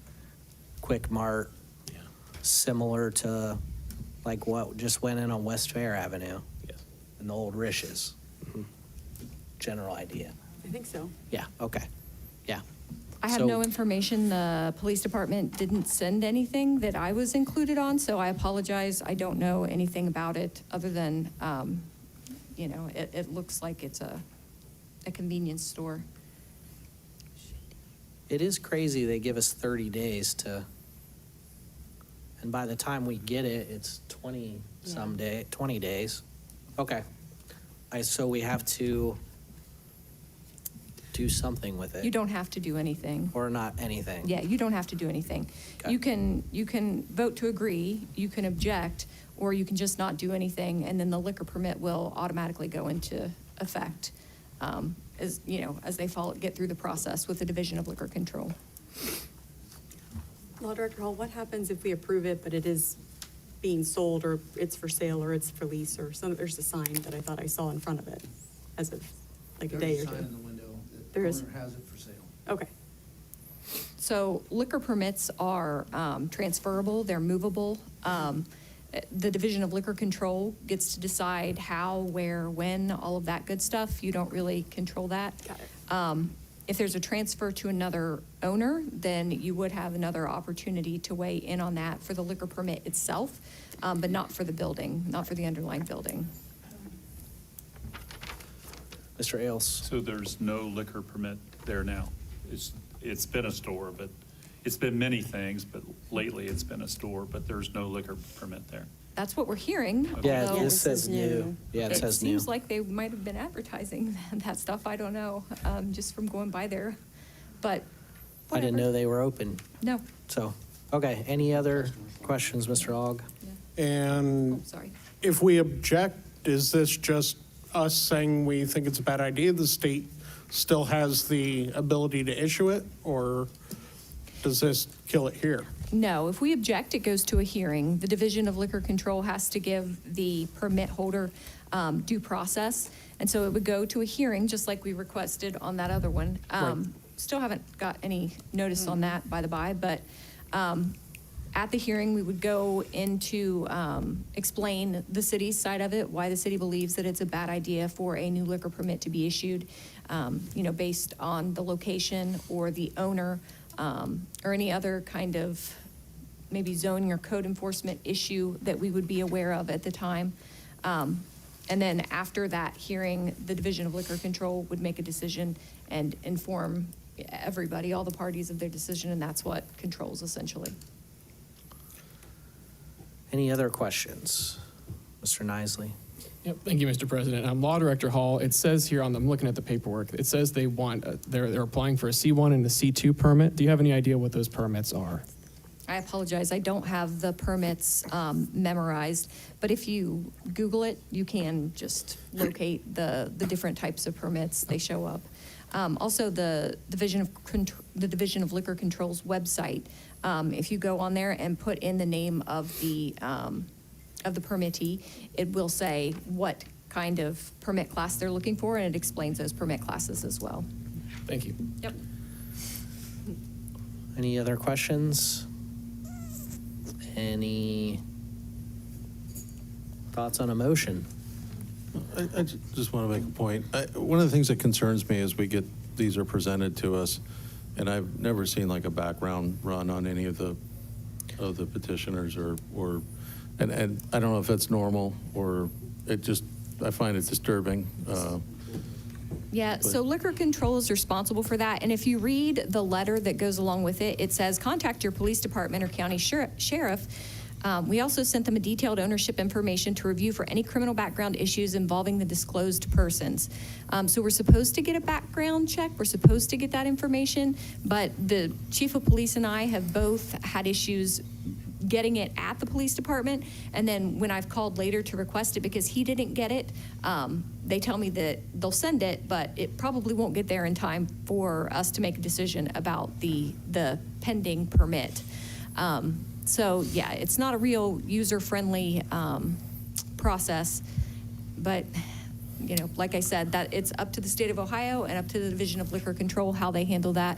quick mart, similar to like what just went in on West Fair Avenue. Yes. In the old Rishes. General idea. I think so. Yeah, okay, yeah. I have So- no information. The police department didn't send anything that I was included on, so I apologize. I don't know anything about it other than you know, it looks like it's a convenience store. It is crazy they give us 30 days to, and by the time we get it, it's 20 days. Okay. So we have to do something with it. You don't have to do anything. Or not anything. Yeah, you don't have to do anything. Okay. You can vote to agree, you can object, or you can just not do anything, and then the liquor permit will automatically go into effect, as, you know, as they get through the process with the Division of Liquor Control. Law Director Hall, what happens if we approve it, but it is being sold, or it's for sale, or it's for lease, or there's a sign that I thought I saw in front of it as of like a day or two? There's a sign in the window that There the is? owner has it for sale. Okay. So liquor permits are transferable, they're movable. The Division of Liquor Control gets to decide how, where, when, all of that good stuff. You don't really control that. Got it. If there's a transfer to another owner, then you would have another opportunity to weigh in on that for the liquor permit itself, but not for the building, not for the underlying building. Mr. Ailes. So there's no liquor permit there now? It's been a store, but it's been many things, but lately it's been a store, but there's no liquor permit there. That's what we're hearing. Yeah, although this says new. Yeah, it says new. Seems like they might have been advertising that stuff, I don't know, just from going by there, but I didn't know they were open. no. So, okay, any other questions, Mr. Ogg? And Sorry. if we object, is this just us saying we think it's a bad idea? The state still has the ability to issue it, or does this kill it here? No, if we object, it goes to a hearing. The Division of Liquor Control has to give the permit holder due process, and so it would go to a hearing, just like we requested on that other one. Still haven't got any notice on that, by the by, but at the hearing, we would go into explain the city's side of it, why the city believes that it's a bad idea for a new liquor permit to be issued, based on the location or the owner, or any other kind of maybe zoning or code enforcement issue that we would be aware of at the time. And then after that hearing, the Division of Liquor Control would make a decision and inform everybody, all the parties of their decision, and that's what controls essentially. Any other questions? Mr. Nisley? Yep, thank you, Mr. President. Law Director Hall, it says here I'm looking at the paperwork, it says they want, they're applying for a C1 and a C2 permit. Do you have any idea what those permits are? I apologize, I don't have the permits memorized, but if you Google it, you can just locate the different types of permits, they show up. Also, the Division of Liquor Control's website, if you go on there and put in the name of the permittee, it will say what kind of permit class they're looking for, and it explains those permit classes as well. Thank you. Yep. Any other questions? Any thoughts on a motion? I just want to make a point. One of the things that concerns me is these are presented to us, and I've never seen like a background run on any of the petitioners and I don't know if that's normal or I find it disturbing. Yeah, so liquor control is responsible for that. And if you read the letter that goes along with it, it says, contact your police department or county sheriff. We also sent them a detailed ownership information to review for any criminal background issues involving the disclosed persons. So we're supposed to get a background check. We're supposed to get that information. But the chief of police and I have both had issues getting it at the police department, and then when I've called later to request it because he didn't get it, they tell me that they'll send it, but it probably won't get there in time for us to make a decision about the pending permit. So yeah, it's not a real user-friendly process, but like I said, that it's up to the state of Ohio and up to the Division of Liquor Control how they handle that.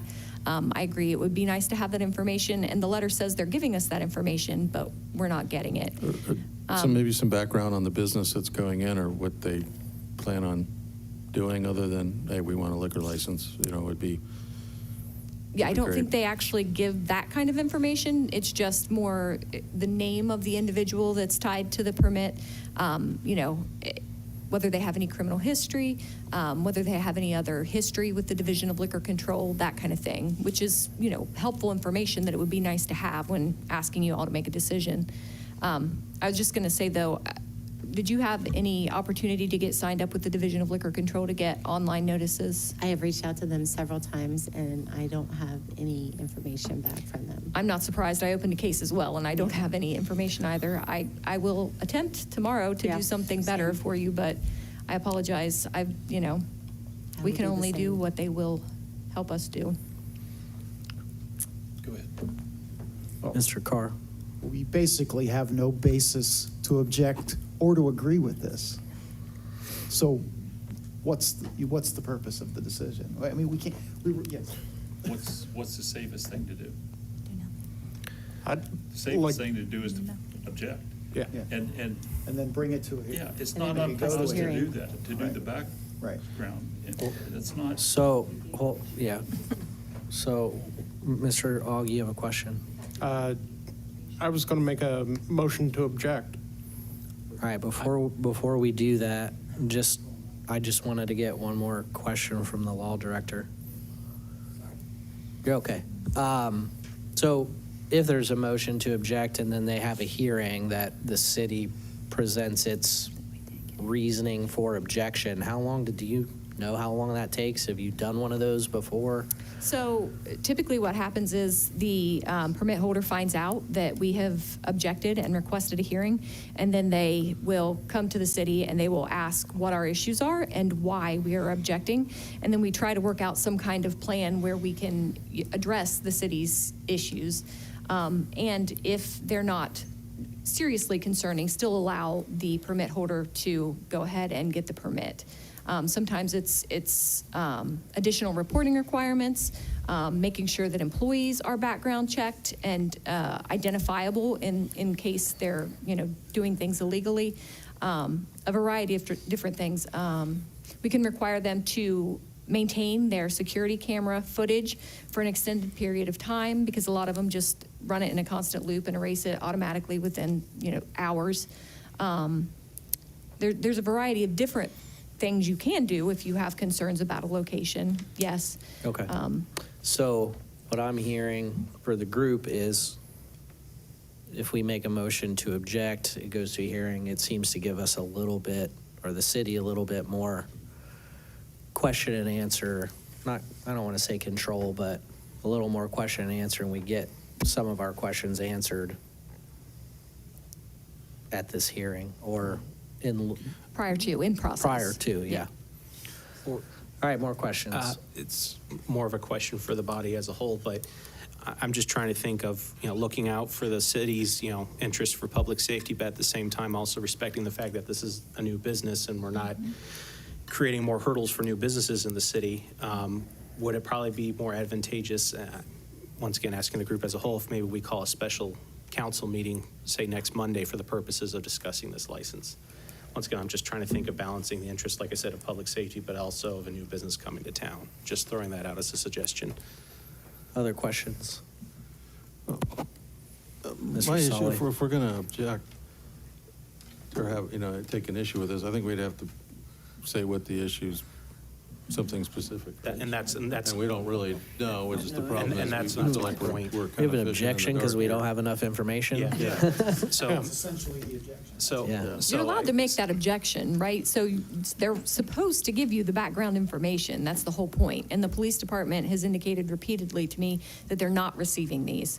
I agree, it would be nice to have that information, and the letter says they're giving us that information, but we're not getting it. Maybe some background on the business that's going in or what they plan on doing other than, hey, we want a liquor license, would be. Yeah, I don't great. think they actually give that kind of information. It's just more the name of the individual that's tied to the permit. whether they have any criminal history, whether they have any other history with the Division of Liquor Control, that kind of thing, which is, helpful information that it would be nice to have when asking you all to make a decision. I was just going to say, though, did you have any opportunity to get signed up with the Division of Liquor Control to get online notices? I have reached out to them several times, and I don't have any information back from them. I'm not surprised. I opened a case as well, and I don't have any information either. I will attempt tomorrow to do something better for you, but I apologize. We will can do the only do same. what they will help us do. Go ahead. Mr. Carr. We basically have no basis to object or to agree with this. So what's the purpose of the decision? I mean, we can't, yes. What's the safest thing to do? I'd The safest like- thing to do is to object. Yeah. And then bring it to a hearing. yeah, it's And not then up it to goes us to hearing. do that, to do the Right. background. That's not. So, yeah. So, Mr. Ogg, you have a question? I was going to make a motion to object. All right, before we do that, I just wanted to get one more question from the law director. You're okay. So if there's a motion to object and then they have a hearing that the city presents its reasoning for objection, do you know how long that takes? Have you done one of those before? So typically what happens is the permit holder finds out that we have objected and requested a hearing, and then they will come to the city and they will ask what our issues are and why we are objecting. And then we try to work out some kind of plan where we can address the city's issues. And if they're not seriously concerning, still allow the permit holder to go ahead and get the permit. Sometimes it's additional reporting requirements, making sure that employees are background checked and identifiable in case they're doing things illegally. A variety of different things. We can require them to maintain their security camera footage for an extended period of time, because a lot of them just run it in a constant loop and erase it automatically within hours. There's a variety of different things you can do if you have concerns about a location, yes. Okay. So what I'm hearing for the group is if we make a motion to object, it goes to a hearing, it seems to give us a little bit, or the city a little bit more question and answer, I don't want to say control, but a little more question and answer, and we get some of our questions answered at this hearing or in process. Prior to, yeah. All right, more questions. It's more of a question for the body as a whole, but I'm just trying to think of, looking out for the city's, interest for public safety, but at the same time also respecting the fact that this is a new business and we're not creating more hurdles for new businesses in the city. Would it probably be more advantageous, once again, asking the group as a whole, if maybe we call a special council meeting, say next Monday, for the purposes of discussing this license? Once again, I'm just trying to think of balancing the interest, like I said, of public safety, but also of a new business coming to town. Just throwing that out as a suggestion. Other questions? Mr. My issue, Solly. if we're going to object or have, take an issue with this, I think we'd have to say what the issue's, something specific. Right? And we don't really know, which is the problem. And is that's we not feel the like we're point. kind We have of an fishing in the objection because dark we here. don't have enough information? Yeah. So, That's essentially the objection. You're allowed to make that objection, right? So they're supposed to give you the background information. That's the whole point. And the police department has indicated repeatedly to me that they're not receiving these.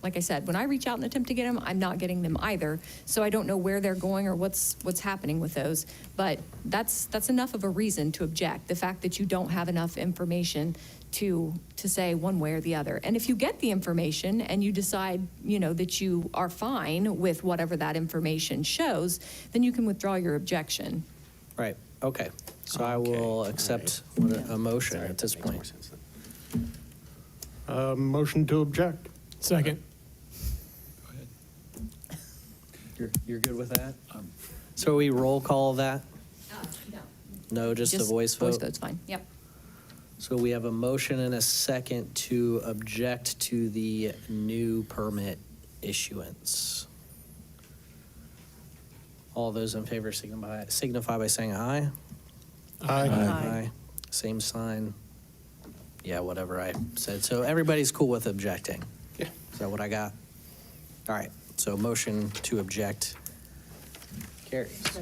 Like I said, when I reach out and attempt to get them, I'm not getting them either. So I don't know where they're going or what's happening with those. But that's enough of a reason to object. The fact that you don't have enough information to say one way or the other. And if you get the information and you decide, that you are fine with whatever that information shows, then you can withdraw your objection. Right, okay. So I will accept a motion at this point. Motion to object. Second. You're good with that? So we roll call that? No, just a voice vote? Voice vote's fine, yep. So we have a motion and a second to object to the new permit issuance. All those in favor signify by saying aye. Aye. Same sign. Yeah, whatever I said. So everybody's cool with objecting? Yeah. Is that what I got? All right, so motion to object carries.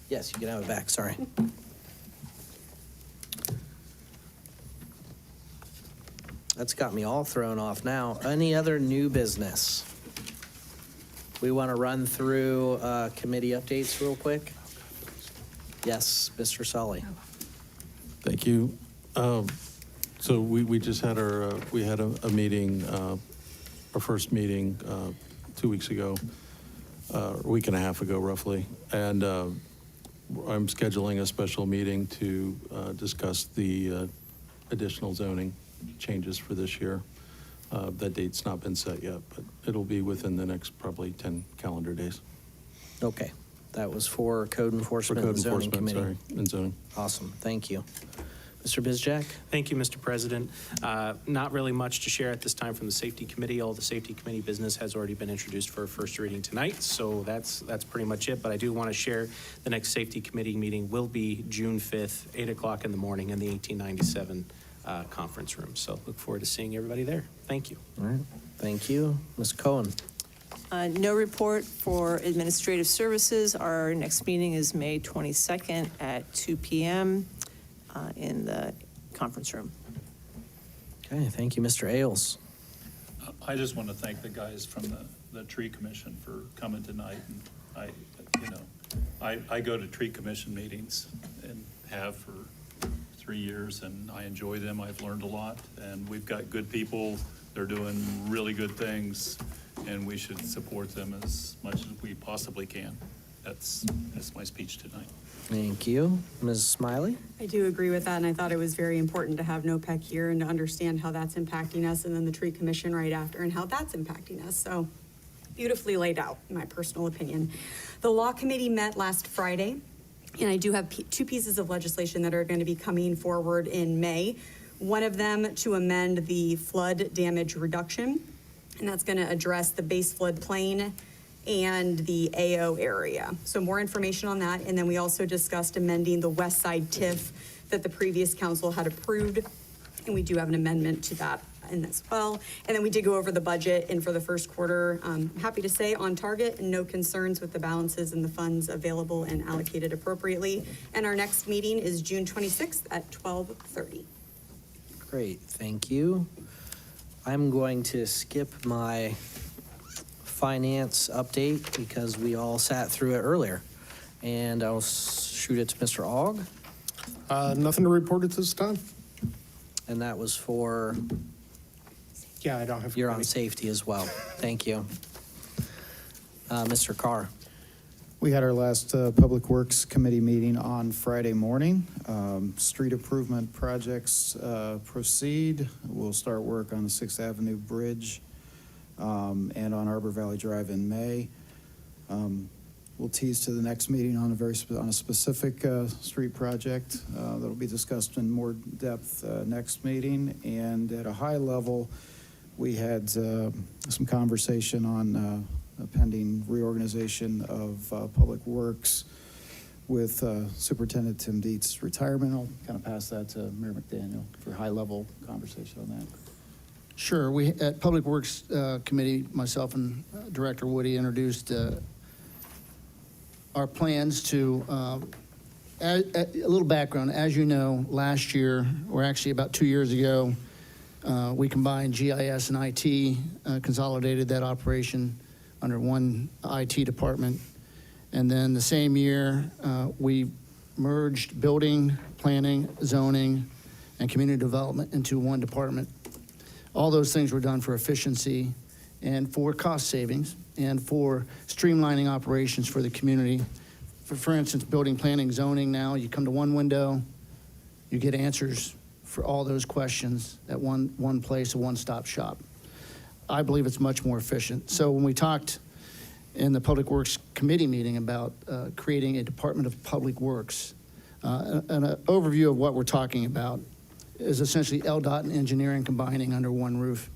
Yes, you can have it back, sorry. That's got me all thrown off now. Any other new business? We want to run through committee updates real quick? Yes, Mr. Sully. Thank you. So we just had we had a meeting, our first meeting 2 weeks ago, a week and a half ago roughly. And I'm scheduling a special meeting to discuss the additional zoning changes for this year. That date's not been set yet, but it'll be within the next probably 10 calendar days. Okay, that was for Code Enforcement and Zoning Committee. Sorry, and zoning. Awesome, thank you. Mr. Bizjack? Thank you, Mr. President. Not really much to share at this time from the Safety Committee. All the Safety Committee business has already been introduced for a first reading tonight, so that's pretty much it. But I do want to share the next Safety Committee meeting will be June 5th, 8 o'clock in the morning in the 1897 conference room. So look forward to seeing everybody there. Thank you. All right, thank you. Ms. Cohen? No report for administrative services. Our next meeting is May 22nd at 2 p.m. In the conference room. Okay, thank you. Mr. Ailes? I just want to thank the guys from the Tree Commission for coming tonight. And I go to Tree Commission meetings and have for 3 years, and I enjoy them. I've learned a lot, and we've got good people. They're doing really good things, and we should support them as much as we possibly can. That's my speech tonight. Thank you. Ms. Smiley? I do agree with that, and I thought it was very important to have NOPEC here and to understand how that's impacting us, and then the Tree Commission right after and how that's impacting us. So beautifully laid out, in my personal opinion. The Law Committee met last Friday, and I do have two pieces of legislation that are going to be coming forward in May. One of them to amend the flood damage reduction, and that's going to address the base floodplain and the AO area. So more information on that. And then we also discussed amending the West Side TIF that the previous council had approved. And we do have an amendment to that in as well. And then we did go over the budget, and for the first quarter, happy to say on target and no concerns with the balances and the funds available and allocated appropriately. And our next meeting is June 26th at 12:30. Great, thank you. I'm going to skip my finance update because we all sat through it earlier. And I'll shoot it to Mr. Aug. Nothing to report at this time. And that was for, Yeah, I don't have. you're on safety as well. Thank you. Mr. Carr. We had our last Public Works Committee meeting on Friday morning. Street improvement projects proceed. We'll start work on the 6th Avenue Bridge and on Arbor Valley Drive in May. We'll tease to the next meeting on a specific street project that'll be discussed in more depth next meeting. And at a high level, we had some conversation on a pending reorganization of Public Works with Superintendent Tim Dietz' retirement. I'll kind of pass that to Mayor McDaniel for high-level conversation on that. Sure. We, at Public Works Committee, myself and Director Woody introduced our plans to, a little background. As you know, last year, or actually about 2 years ago, we combined GIS and IT, consolidated that operation under one IT department. And then the same year, we merged building, planning, zoning, and community development into one department. All those things were done for efficiency and for cost savings and for streamlining operations for the community. For instance, building, planning, zoning now, you come to one window, you get answers for all those questions at one place, a one-stop shop. I believe it's much more efficient. So when we talked in the Public Works Committee meeting about creating a Department of Public Works, an overview of what we're talking about is essentially LDOT and engineering combining under one roof.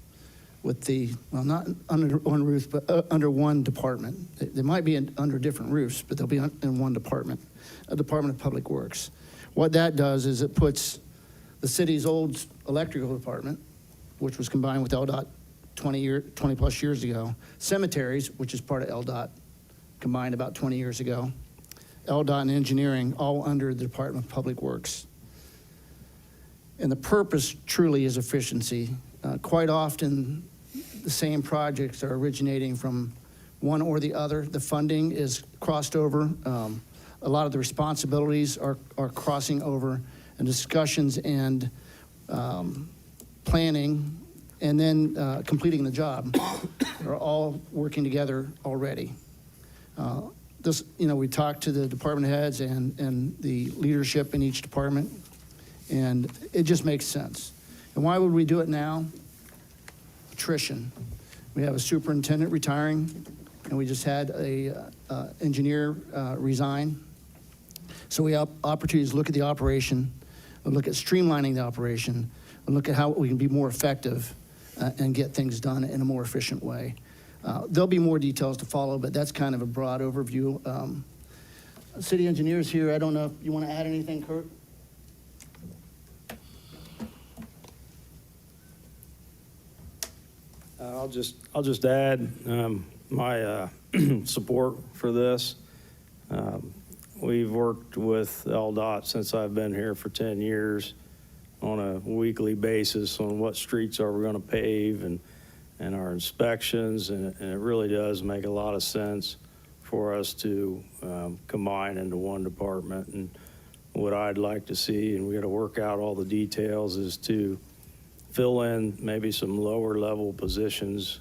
with the, well, not under one roof, but under one department. They might be under different roofs, but they'll be in one department, a Department of Public Works. What that does is it puts the city's old electrical department, which was combined with LDOT 20 plus years ago, cemeteries, which is part of LDOT, combined about 20 years ago, LDOT and engineering, all under the Department of Public Works. And the purpose truly is efficiency. Quite often, the same projects are originating from one or the other. The funding is crossed over. A lot of the responsibilities are crossing over, and discussions and planning, and then completing the job are all working together already. We talked to the department heads and the leadership in each department, and it just makes sense. And why would we do it now? Attrition. We have a superintendent retiring, and we just had a engineer resign. So we have opportunities to look at the operation, look at streamlining the operation, and look at how we can be more effective and get things done in a more efficient way. There'll be more details to follow, but that's kind of a broad overview. City engineers here, I don't know if you want to add anything, Kurt? I'll just add my support for this. We've worked with LDOT since I've been here for 10 years on a weekly basis on what streets are we going to pave and our inspections, and it really does make a lot of sense for us to combine into one department. And what I'd like to see, and we got to work out all the details, is to fill in maybe some lower level positions,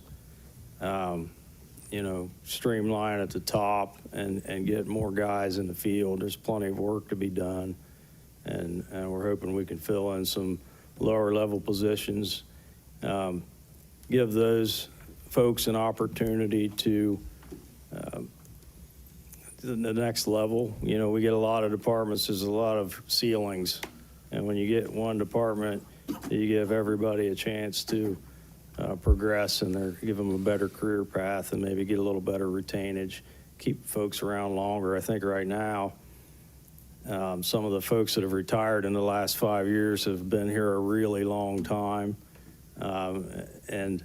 streamline at the top and get more guys in the field. There's plenty of work to be done, and we're hoping we can fill in some lower level positions, give those folks an opportunity to the next level. We get a lot of departments, there's a lot of ceilings, and when you get one department, you give everybody a chance to progress and give them a better career path and maybe get a little better retainage, keep folks around longer. I think right now, some of the folks that have retired in the last 5 years have been here a really long time. And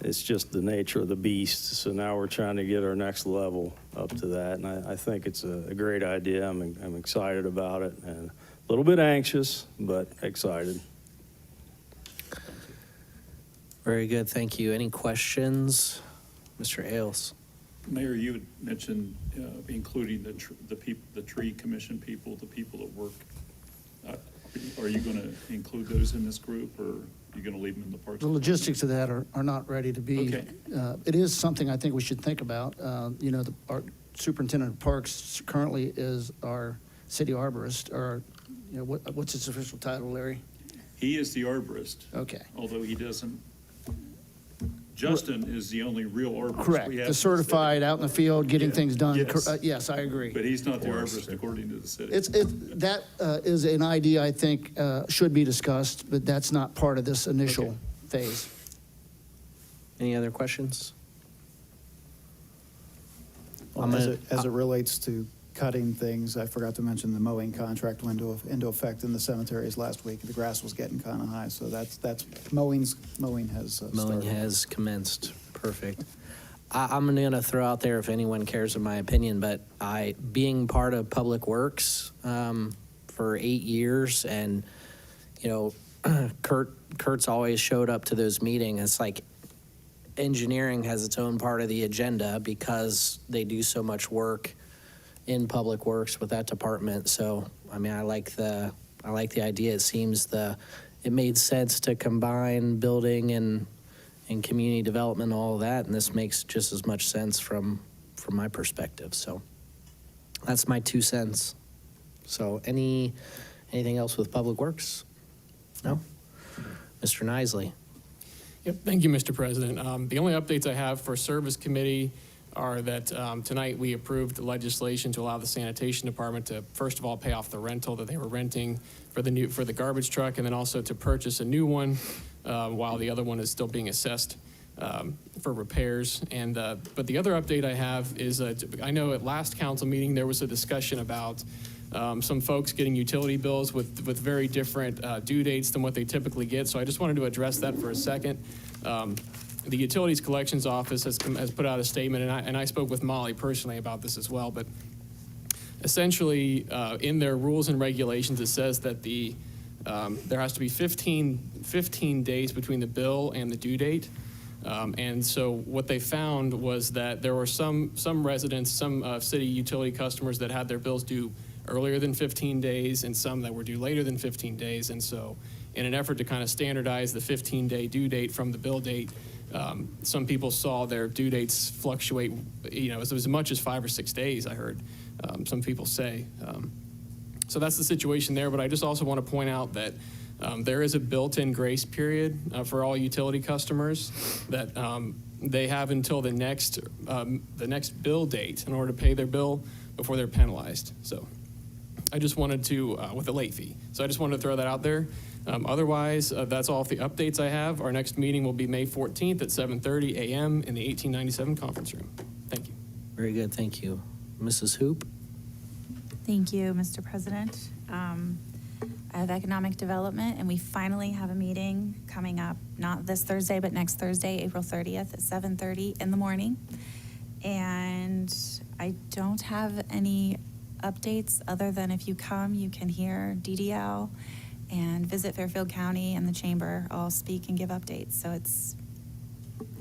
it's just the nature of the beast. So now we're trying to get our next level up to that. And I think it's a great idea. I'm excited about it and a little bit anxious, but excited. Very good, thank you. Any questions? Mr. Ailes? Mayor, you had mentioned including the tree commission people, the people that work. Are you going to include those in this group, or are you going to leave them in the parks? The logistics of that are not ready to be. Okay. It is something I think we should think about. Our superintendent of parks currently is our city arborist, or what's his official title, Larry? He is the arborist. Okay. Although he doesn't. Justin is the only real arborist. Correct. We have The certified, out in the field, getting things done. Yes. Yes, I agree. But he's not the arborist according to the city. That is an idea I think should be discussed, but that's not part of this initial phase. Any other questions? As it relates to cutting things, I forgot to mention the mowing contract went into effect in the cemeteries last week. The grass was getting kind of high, so that's mowing has started. Mowing has commenced. Perfect. I'm going to throw out there, if anyone cares of my opinion, but being part of Public Works for 8 years, and Kurt's always showed up to those meetings. It's like engineering has its own part of the agenda because they do so much work in Public Works with that department. So, I like the idea. It seems it made sense to combine building and community development, all of that, and this makes just as much sense from my perspective. So, that's my 2 cents. So, anything else with Public Works? No? Mr. Nisley? Yep, thank you, Mr. President. The only updates I have for Service Committee are that tonight we approved the legislation to allow the sanitation department to, first of all, pay off the rental that they were renting for the garbage truck, and then also to purchase a new one while the other one is still being assessed for repairs. And but the other update I have is I know at last council meeting there was a discussion about some folks getting utility bills with very different due dates than what they typically get. So I just wanted to address that for a second. The Utilities Collections Office has put out a statement, and I spoke with Molly personally about this as well. But essentially, in their rules and regulations, it says that there has to be 15 days between the bill and the due date. And so what they found was that there were some residents, some city utility customers that had their bills due earlier than 15 days and some that were due later than 15 days. And so in an effort to kind of standardize the 15-day due date from the bill date, some people saw their due dates fluctuate, as much as 5 or 6 days, I heard some people say. So that's the situation there, but I just also want to point out that there is a built-in grace period for all utility customers that they have until the next bill date in order to pay their bill before they're penalized. So I just wanted to, with a late fee. So I just wanted to throw that out there. Otherwise, that's all of the updates I have. Our next meeting will be May 14th at 7:30 a.m. in the 1897 conference room. Thank you. Very good, thank you. Mrs. Hoop? Thank you, Mr. President. I have economic development, and we finally have a meeting coming up, not this Thursday, but next Thursday, April 30th at 7:30 in the morning. And I don't have any updates other than if you come, you can hear DDL and visit Fairfield County and the Chamber all speak and give updates. So it's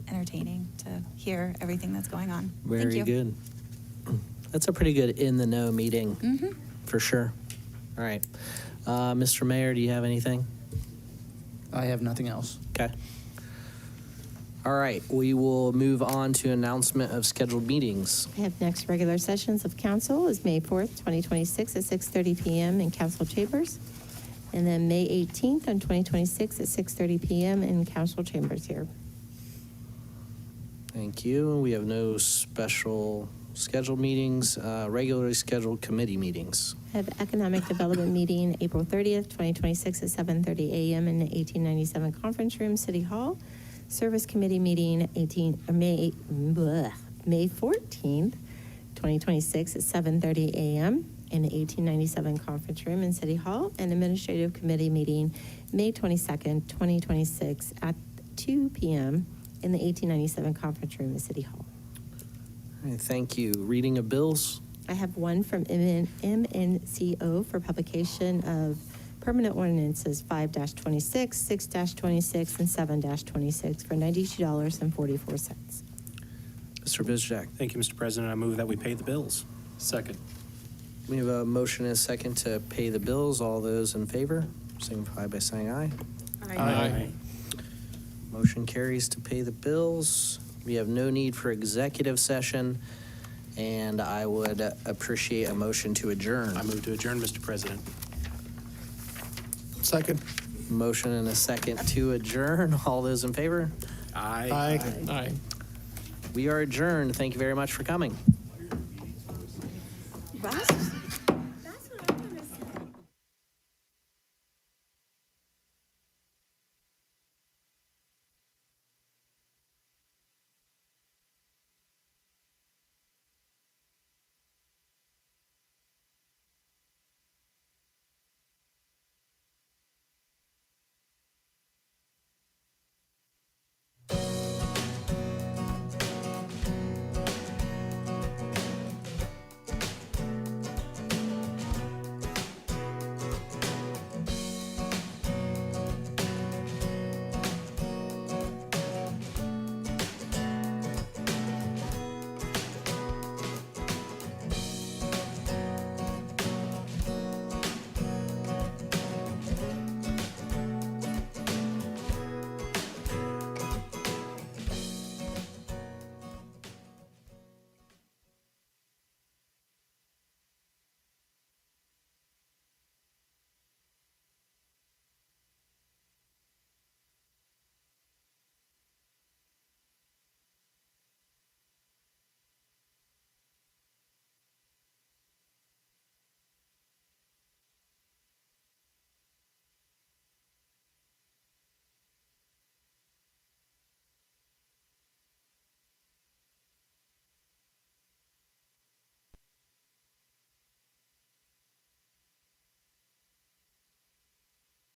entertaining to hear everything that's going on. Thank Very you. good. That's a pretty good in-the-know meeting, for sure. All right. Mr. Mayor, do you have anything? I have nothing else. Okay. All right, we will move on to announcement of scheduled meetings. I have next regular sessions of council is May 4th, 2026 at 6:30 p.m. in council chambers. And then May 18th on 2026 at 6:30 p.m. in council chambers here. Thank you. We have no special scheduled meetings, regularly scheduled committee meetings. I have economic development meeting April 30th, 2026 at 7:30 a.m. in the 1897 conference room, City Hall. Service committee meeting May 14th, 2026 at 7:30 a.m. in the 1897 conference room in City Hall. And administrative committee meeting May 22nd, 2026 at 2 p.m. in the 1897 conference room in City Hall. All right, thank you. Reading of bills. I have one from MNCO for publication of permanent ordinances 5-26, 6-26, and 7-26 for $92.44. Mr. Bizjak. Thank you, Mr. President. I move that we pay the bills. Second. We have a motion and a second to pay the bills. All those in favor, signify by saying aye. Aye. Motion carries to pay the bills. We have no need for executive session, and I would appreciate a motion to adjourn. I move to adjourn, Mr. President. Second. Motion and a second to adjourn. All those in favor? Aye. Aye. We are adjourned. Thank you very much for coming. Wow.